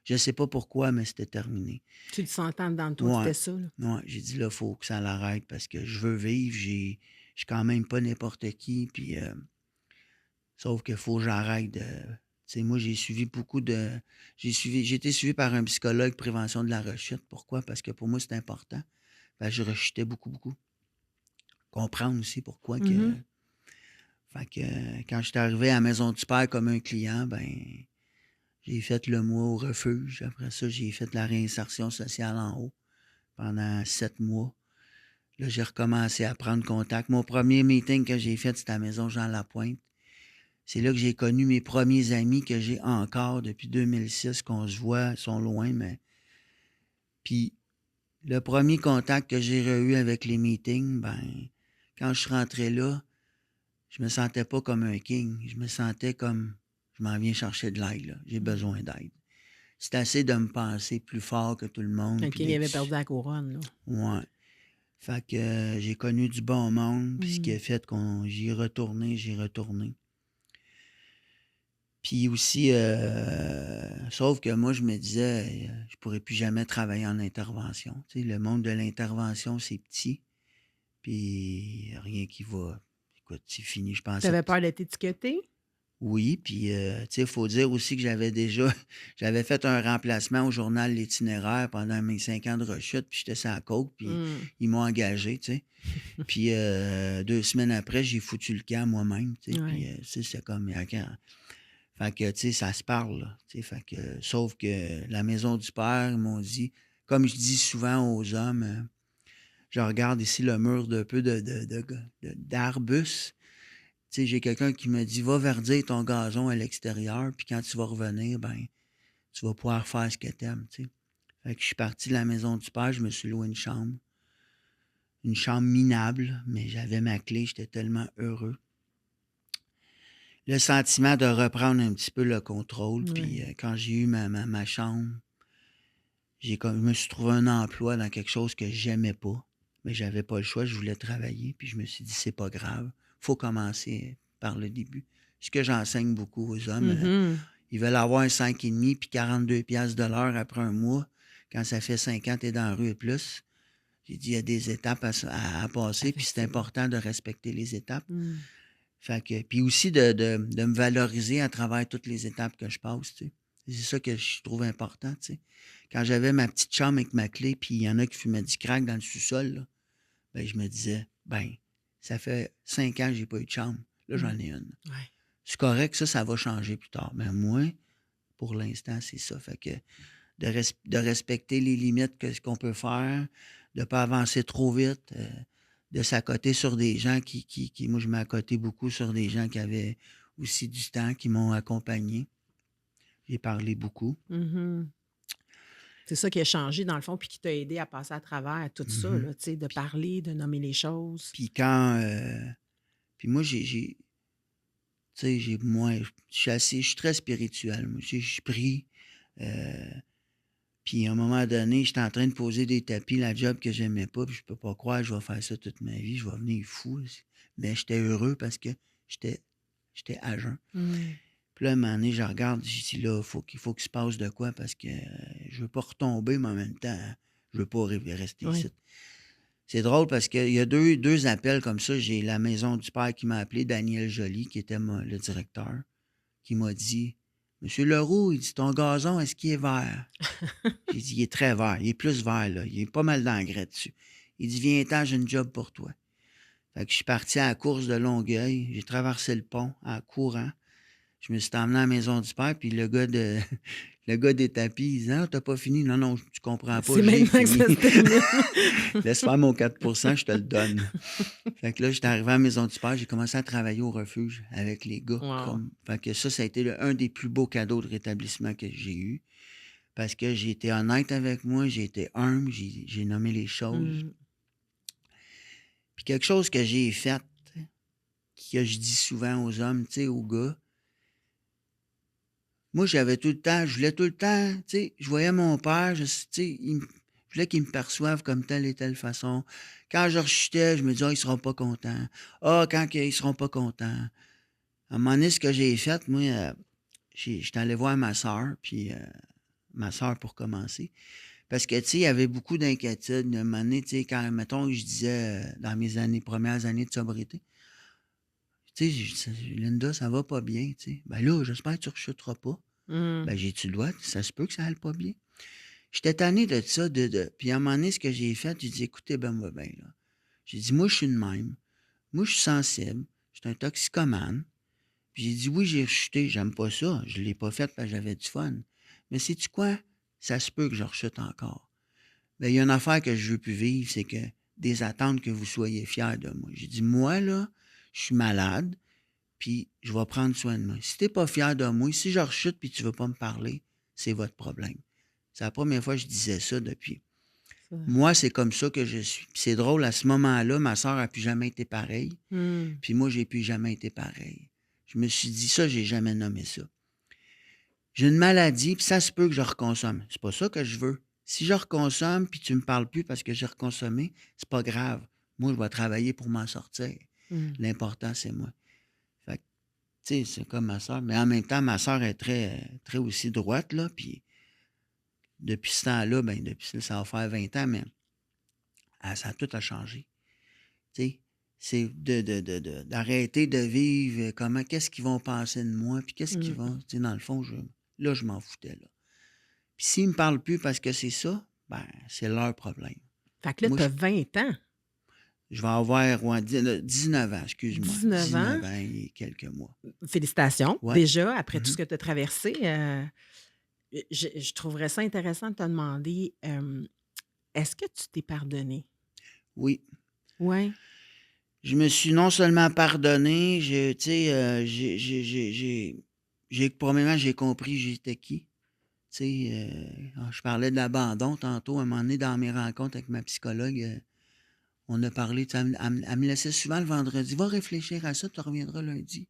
Speaker 1: Je sais pas pourquoi, mais c'était terminé.
Speaker 2: Tu le sentais en dedans de toi que
Speaker 1: Ouais.
Speaker 2: c'était ça, là?
Speaker 1: Ouais, j'ai dit là, il faut que ça l'arrête parce que je veux vivre. Je suis quand même pas n'importe qui. Puis sauf qu'il faut que j'arrête de. Tu sais, moi, j'ai été suivi par un psychologue prévention de la rechute. Pourquoi? Parce que pour moi, c'est important. Fait que je rechutais beaucoup, beaucoup. Comprendre aussi pourquoi que.
Speaker 2: Mmh.
Speaker 1: Fait que quand j'étais arrivé à la maison du père comme un client, ben j'ai fait le mois au refuge. Après ça, j'ai fait la réinsertion sociale en haut pendant 7 mois. Là, j'ai recommencé à prendre contact. Mon premier meeting que j'ai fait, c'était à la maison Jean Lapointe. C'est là que j'ai connu mes premiers amis que j'ai encore depuis 2006, qu'on se voit, ils sont loin, mais. Puis le premier contact que j'ai eu avec les meetings, ben, quand je suis rentré là, je me sentais pas comme un king. Je me sentais comme je m'en viens chercher de l'aide, là. J'ai
Speaker 2: Mmh.
Speaker 1: besoin d'aide. C'est assez de me penser plus fort que tout le monde.
Speaker 2: OK,
Speaker 1: Puis
Speaker 2: il
Speaker 1: d'être.
Speaker 2: avait perdu la couronne, là.
Speaker 1: Ouais. Fait que j'ai connu du bon monde, puis ce qui
Speaker 2: Mmh.
Speaker 1: a fait qu'on j'y ai retourné, Puis aussi, sauf que moi, je me disais, je pourrais plus jamais travailler en intervention. Tu sais, le monde de l'intervention, c'est petit, puis rien qui va. Écoute, c'est fini, je
Speaker 2: Tu
Speaker 1: pensais.
Speaker 2: avais peur d'être étiqueté?
Speaker 1: Oui, puis, tu sais, il faut dire aussi que j'avais fait un remplacement au journal L'Itinéraire pendant mes 5 ans de rechute, puis j'étais sur la côte, puis
Speaker 2: Mmh.
Speaker 1: ils m'ont engagé, tu sais. Puis 2 semaines après, j'ai foutu le camp moi-même, tu sais, puis,
Speaker 2: Ouais.
Speaker 1: tu sais, c'est comme, fait que, tu sais, ça se parle, là, tu sais, fait que, sauf que la maison du père, ils m'ont dit, comme je dis souvent aux hommes, je regarde ici le mur d'un peu d'arbustes. Tu sais, j'ai quelqu'un qui me dit, va verdir ton gazon à l'extérieur, puis quand tu vas revenir, ben, tu vas pouvoir faire ce que t'aimes, tu sais. Fait que je suis parti de la maison du père, je me suis loué une chambre minable, mais j'avais ma clé, j'étais tellement heureux. Le sentiment de reprendre un petit peu le contrôle, puis
Speaker 2: Ouais.
Speaker 1: quand j'ai eu ma chambre, je me suis trouvé un emploi dans quelque chose que j'aimais pas, mais j'avais pas le choix, je voulais travailler, puis je me suis dit, c'est pas grave, faut commencer par le début. Ce que j'enseigne beaucoup aux hommes,
Speaker 2: Mmh.
Speaker 1: ils veulent avoir un 5,5 puis 42 piastres de l'heure après un mois. Quand ça fait 5 ans, t'es dans la rue et plus. J'ai dit, il y a des étapes à passer, puis c'est
Speaker 2: Effectivement.
Speaker 1: important de respecter les étapes.
Speaker 2: Mmh.
Speaker 1: Fait que, puis aussi de me valoriser à travers toutes les étapes que je passe, tu sais. C'est ça que je trouve important, tu sais. Quand j'avais ma petite chambre avec ma clé, puis il y en a qui fumaient du crack dans le sous-sol, là, ben, je me disais, ben, ça fait 5 ans que j'ai pas eu de chambre. Là,
Speaker 2: Mmh.
Speaker 1: j'en ai une.
Speaker 2: Ouais.
Speaker 1: C'est correct, ça va changer plus tard. Mais moi, pour l'instant, c'est ça. Fait que de respecter les limites que ce qu'on peut faire, de ne pas avancer trop vite, de s'accoter sur des gens moi, je m'ai accoté beaucoup sur des gens qui avaient aussi du temps, qui m'ont accompagné. J'ai parlé beaucoup.
Speaker 2: Mmh. C'est ça qui a changé dans le fond puis qui t'a aidé à passer à travers tout ça,
Speaker 1: Mhm.
Speaker 2: là, tu sais, de parler, de nommer les choses.
Speaker 1: Puis puis moi, tu sais, je suis très spirituel. Moi, je prie. euh, Puis à un moment donné, j'étais en train de poser des tapis, la job que j'aimais pas, puis je peux pas croire que je vais faire ça toute ma vie, je vais venir fou. Mais j'étais heureux parce que j'étais j'étais à jeun.
Speaker 2: Mmh.
Speaker 1: Puis là, à un moment donné, je regarde, je dis là, il faut qu'il se passe de quoi parce que je veux pas retomber, mais en même temps, je veux pas rester
Speaker 2: Oui.
Speaker 1: ici. C'est drôle parce qu'il y a deux appels comme ça. J'ai la maison du père qui m'a appelé, Daniel Joly, qui était le directeur, qui m'a dit Monsieur Leroux, il dit ton gazon, est-ce qu'il est vert? J'ai dit, il est très vert. Il est plus vert, là. Il est pas mal d'engrais dessus. Il dit, viens-t'en, j'ai une job pour toi. Fait que je suis parti à la course de Longueuil. J'ai traversé le pont en courant. Je me suis emmené à la maison du père, puis le gars des tapis, il dit, ah, t'as pas fini? Non, non, tu comprends pas,
Speaker 2: C'est
Speaker 1: j'ai
Speaker 2: maintenant que ça
Speaker 1: fini.
Speaker 2: se termine.
Speaker 1: Laisse faire mon 4 je te le donne. Fait que là, j'étais arrivé à la maison du père, j'ai commencé à travailler au refuge avec les gars.
Speaker 2: Wow.
Speaker 1: Fait que ça a été un des plus beaux cadeaux de rétablissement que j'ai eu. Parce que j'ai été honnête avec moi, j'ai été humble, j'ai nommé les choses.
Speaker 2: Mmh.
Speaker 1: Puis quelque chose que j'ai fait, que je dis souvent aux hommes, tu sais, aux gars, moi, je voulais tout le temps, tu sais, je voyais mon père, tu sais, je voulais qu'il me perçoive comme telle et telle façon. Quand je rechutais, je me disais, ah, ils seront pas contents. Ah, ils seront pas contents. À un moment donné, ce que j'ai fait, moi, j'étais allé voir ma soeur, puis ma soeur pour commencer. Parce que, tu sais, il y avait beaucoup d'inquiétudes. À un moment donné, tu sais, quand, mettons, je disais dans mes premières années de sobriété, tu sais, Linda, ça va pas bien, tu sais. Ben là, j'espère que tu ne rechuteras pas.
Speaker 2: Mmh.
Speaker 1: Ben, j'ai-tu le droit? Ça se peut que ça aille pas bien. J'étais tanné de ça, Puis à un moment donné, ce que j'ai fait, j'ai dit, écoutez, ben, moi, ben, là. J'ai dit, moi, je suis de même. Moi, je suis sensible. Je suis un toxicomane. Puis j'ai dit, oui, j'ai rechuté. J'aime pas ça. Je l'ai pas fait parce que j'avais du fun. Mais sais-tu quoi? Ça se peut que je rechute encore. Bien, il y a une affaire que je veux plus vivre, c'est que des attentes que vous soyez fiers de moi. J'ai dit, moi, là, je suis malade, puis je vais prendre soin de moi. Si t'es pas fier de moi, si je rechute puis tu veux pas me parler, c'est votre problème. C'est la première fois que je disais ça depuis.
Speaker 2: Ça.
Speaker 1: Moi, c'est comme ça que je suis. Puis c'est drôle, à ce moment-là, ma soeur a plus jamais été pareille,
Speaker 2: Mmh.
Speaker 1: puis moi, j'ai plus jamais été pareil. Je me suis dit ça, j'ai jamais nommé ça. J'ai une maladie, puis ça se peut que je reconsomme. C'est pas ça que je veux. Si je reconsomme, puis tu me parles plus parce que j'ai reconsommé, c'est pas grave. Moi, je vais travailler pour m'en sortir.
Speaker 2: Mmh.
Speaker 1: L'important, c'est moi. Fait que, tu sais, c'est comme ma soeur. Mais en même temps, ma soeur est très, très aussi droite, là. Puis depuis ce temps-là, ben depuis ça va faire 20 ans, mais ça a tout a changé. Tu sais, c'est d'arrêter de vivre qu'est-ce qu'ils vont penser de moi, puis qu'est-ce qu'ils
Speaker 2: Mmh.
Speaker 1: vont. Tu sais, dans le fond, là, je m'en foutais, là. Puis s'ils ne me parlent plus parce que c'est ça, ben, c'est leur problème.
Speaker 2: Fait que là,
Speaker 1: Moi,
Speaker 2: tu as 20 ans.
Speaker 1: je vais avoir 19 ans, excuse-moi.
Speaker 2: 19 ans.
Speaker 1: 19 ans et quelques mois.
Speaker 2: Félicitations,
Speaker 1: Ouais.
Speaker 2: déjà, après tout
Speaker 1: Mhm.
Speaker 2: ce que tu as traversé. Je trouverais ça intéressant de te demander, est-ce que tu t'es pardonné?
Speaker 1: Oui.
Speaker 2: Ouais.
Speaker 1: Je me suis non seulement pardonné, tu sais, premièrement, j'ai compris j'étais qui. Tu sais, je parlais de l'abandon tantôt, à un moment donné, dans mes rencontres avec ma psychologue, on a parlé, tu sais, elle me laissait souvent le vendredi. Va réfléchir à ça, tu reviendras lundi.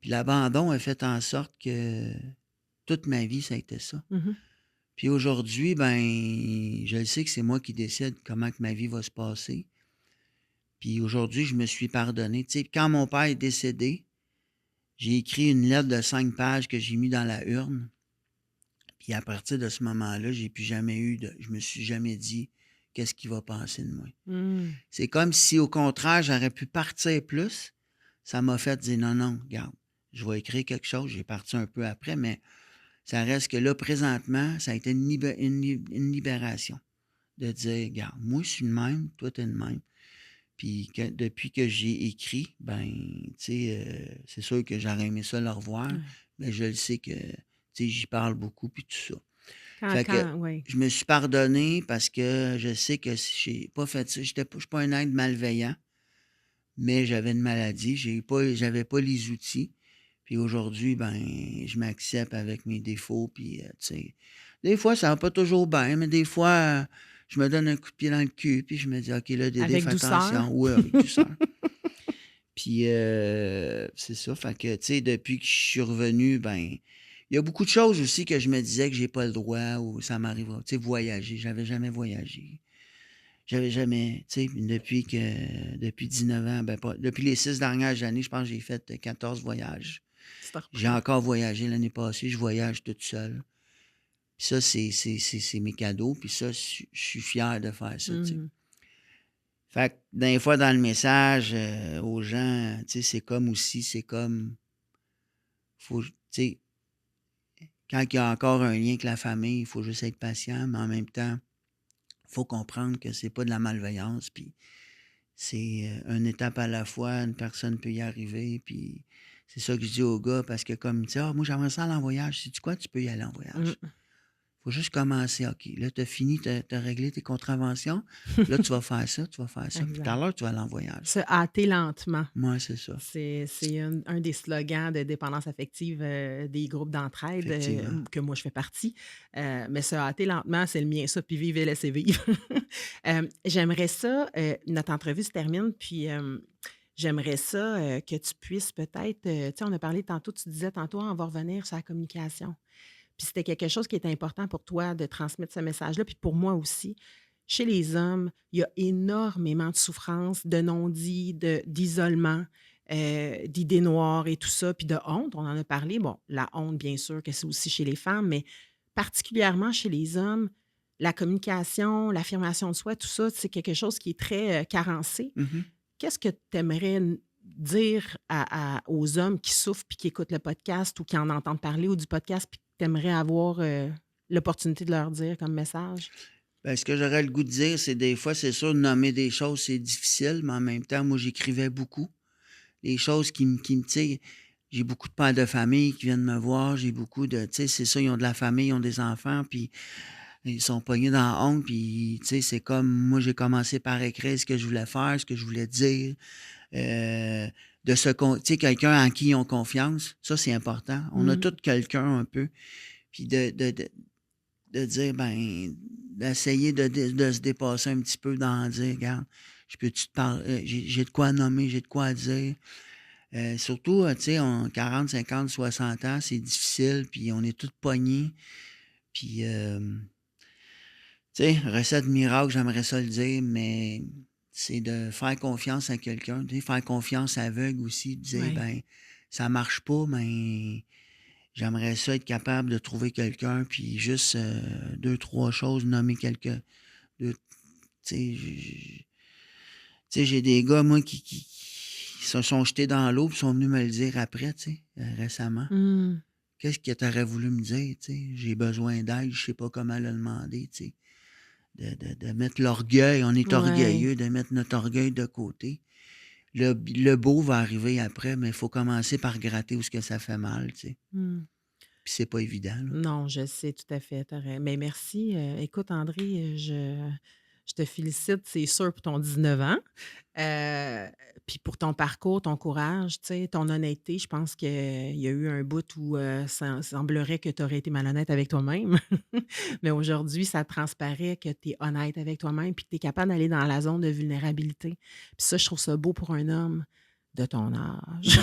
Speaker 1: Puis l'abandon a fait en sorte que toute ma vie, ça a été ça.
Speaker 2: Mmh.
Speaker 1: Puis aujourd'hui, ben, je le sais que c'est moi qui décide comment que ma vie va se passer. Puis aujourd'hui, je me suis pardonné. Tu sais, quand mon père est décédé, j'ai écrit une lettre de 5 pages que j'ai mis dans la urne. Puis à partir de ce moment-là, je me suis jamais dit qu'est-ce qu'il va penser de moi.
Speaker 2: Mmh.
Speaker 1: C'est comme si, au contraire, j'aurais pu partir plus. Ça m'a fait dire non, non, regarde, je vais écrire quelque chose. J'ai parti un peu après, mais ça reste que là, présentement, ça a été une libération de dire, regarde, moi, je suis le même, toi, t'es le même. Puis depuis que j'ai écrit, c'est sûr que j'aurais aimé ça le revoir,
Speaker 2: Ouais.
Speaker 1: mais je le sais que, j'y parle beaucoup puis tout ça.
Speaker 2: Quand
Speaker 1: Fait que
Speaker 2: ouais.
Speaker 1: je me suis pardonné parce que je sais que si j'ai pas fait ça, je suis pas un être malveillant, mais j'avais une maladie, j'avais pas les outils. Puis aujourd'hui, je m'accepte avec mes défauts, puis des fois, ça va pas toujours bien, mais des fois, je me donne un coup de pied dans le cul, puis je me dis: «OK, là, Dédé,
Speaker 2: Avec
Speaker 1: fais
Speaker 2: douceur?
Speaker 1: attention». Oui, avec douceur. Puis c'est ça, fait que, depuis que je suis revenu, il y a beaucoup de choses aussi que je me disais que j'ai pas le droit ou ça m'arrivera. Voyager, j'avais jamais voyagé. J'avais jamais, depuis 19 ans, depuis les 6 dernières années, je pense que j'ai fait 14 voyages.
Speaker 2: Tu te
Speaker 1: J'ai
Speaker 2: reprends.
Speaker 1: encore voyagé l'année passée, je voyage toute seule. Puis ça, c'est mes cadeaux, puis ça, je suis fier de faire ça, tu sais.
Speaker 2: Mmh.
Speaker 1: Fait que des fois, dans le message aux gens, c'est comme, faut, quand il y a encore un lien avec la famille, il faut juste être patient, mais en même temps, il faut comprendre que c'est pas de la malveillance, puis c'est une étape à la fois, une personne peut y arriver, puis c'est ça que je dis aux gars, parce que comme, moi j'aimerais ça aller en voyage, sais-tu quoi, tu peux y aller en voyage.
Speaker 2: Mmh.
Speaker 1: Faut juste commencer, OK, là, tu as fini, t'as réglé tes contraventions, là, tu vas faire ça, puis tout à
Speaker 2: Exact.
Speaker 1: l'heure, tu vas aller en voyage.
Speaker 2: Se hâter lentement.
Speaker 1: Moi, c'est ça,
Speaker 2: C'est un des slogans de dépendance affective des groupes d'entraide
Speaker 1: effectivement.
Speaker 2: que moi je fais partie. Mais se hâter lentement, c'est le mien, ça, puis vivre et laisser vivre. J'aimerais ça, notre entrevue se termine, puis j'aimerais ça que tu puisses peut-être, tu sais, on a parlé tantôt, tu disais tantôt, on va revenir sur la communication. Puis c'était quelque chose qui était important pour toi de transmettre ce message-là, puis pour moi aussi. Chez les hommes, il y a énormément de souffrance, de non-dits, d'isolement, d'idées noires et tout ça, puis de honte, on en a parlé. Bon, la honte, bien sûr que c'est aussi chez les femmes, mais particulièrement chez les hommes, la communication, l'affirmation de soi, tout ça, c'est quelque chose qui est très carencé.
Speaker 1: Mhm.
Speaker 2: Qu'est-ce que tu aimerais dire aux hommes qui souffrent puis qui écoutent le podcast ou qui en entendent parler ou du podcast puis que tu aimerais avoir l'opportunité de leur dire comme message?
Speaker 1: Ce que j'aurais le goût de dire, c'est des fois, c'est sûr, nommer des choses, c'est difficile, mais en même temps, moi, j'écrivais beaucoup. Les choses tu sais, j'ai beaucoup de pères de famille qui viennent me voir, j'ai beaucoup de, tu sais, c'est ça, ils ont de la famille, ils ont des enfants, puis ils sont pognés dans la honte, puis, tu sais, c'est comme, moi, j'ai commencé par écrire ce que je voulais faire, ce que je voulais dire, tu sais, quelqu'un en qui ils ont confiance, ça, c'est important. On a tous quelqu'un un peu, puis de dire, d'essayer de se dépasser un petit peu, d'en dire, regarde, je peux-tu te parler, j'ai de quoi nommer, j'ai de quoi dire. Surtout, tu sais, 40, 50, 60 ans, c'est difficile, puis on est tous pognés. Puis, tu sais, recette miracle, j'aimerais ça le dire, mais c'est de faire confiance à quelqu'un, tu sais, faire confiance aveugle aussi, de dire,
Speaker 2: Oui.
Speaker 1: ça marche pas, mais j'aimerais ça être capable de trouver quelqu'un, puis juste 2, 3 choses, nommer quelqu'un. Tu sais, j'ai des gars, moi, qui se sont jetés dans l'eau, puis sont venus me le dire après, tu sais, récemment.
Speaker 2: Mmh.
Speaker 1: Qu'est-ce que tu aurais voulu me dire, tu sais? J'ai besoin d'aide, je sais pas comment le demander, tu sais. De mettre l'orgueil, on est
Speaker 2: Ouais.
Speaker 1: orgueilleux, de mettre notre orgueil de côté. Le beau va arriver après, mais il faut commencer par gratter où ce que ça fait mal, tu sais.
Speaker 2: Mmh.
Speaker 1: Puis c'est pas évident, là.
Speaker 2: Non, je sais, tout à fait. Mais merci. Écoute, André, je te félicite, c'est sûr, pour ton 19 ans. Puis pour ton parcours, ton courage, tu sais, ton honnêteté. Je pense qu'il y a eu un bout où ça semblerait que tu aurais été malhonnête avec toi-même. Mais aujourd'hui, ça transparaît que tu es honnête avec toi-même puis que tu es capable d'aller dans la zone de vulnérabilité. Puis ça, je trouve ça beau pour un homme de ton âge.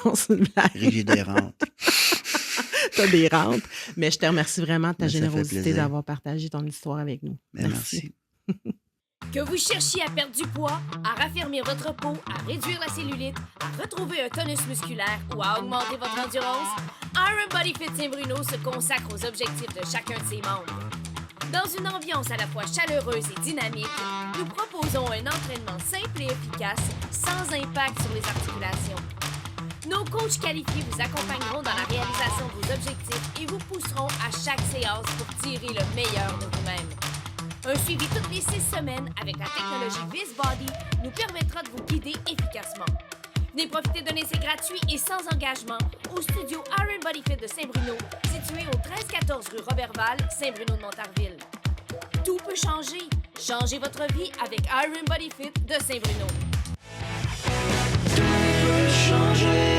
Speaker 2: Non, c'est une blague.
Speaker 1: Rigide et rente.
Speaker 2: T'as des rentes. Mais je te remercie vraiment de ta
Speaker 1: Ben, ça fait
Speaker 2: générosité
Speaker 1: plaisir.
Speaker 2: d'avoir partagé ton histoire avec nous.
Speaker 1: Ben, merci.
Speaker 4: Que vous cherchiez à perdre du poids, à raffermir votre peau, à réduire la cellulite, à retrouver un tonus musculaire ou à augmenter votre endurance, Iron Body Fit Saint-Bruno se consacre aux objectifs de chacun de ses membres. Dans une ambiance à la fois chaleureuse et dynamique, nous proposons un entraînement simple et efficace, sans impact sur les articulations. Nos coachs qualifiés vous accompagneront dans la réalisation de vos objectifs et vous pousseront à chaque séance pour tirer le meilleur de vous-même. Un suivi toutes les 6 semaines avec la technologie VizBody nous permettra de vous guider efficacement. Venez profiter d'un essai gratuit et sans engagement au studio Iron Body Fit de Saint-Bruno, situé au 1314 rue Roberval, Saint-Bruno de Montarville. Tout peut changer. Changez votre vie avec Iron Body Fit de Saint-Bruno.
Speaker 5: Tout peut changer.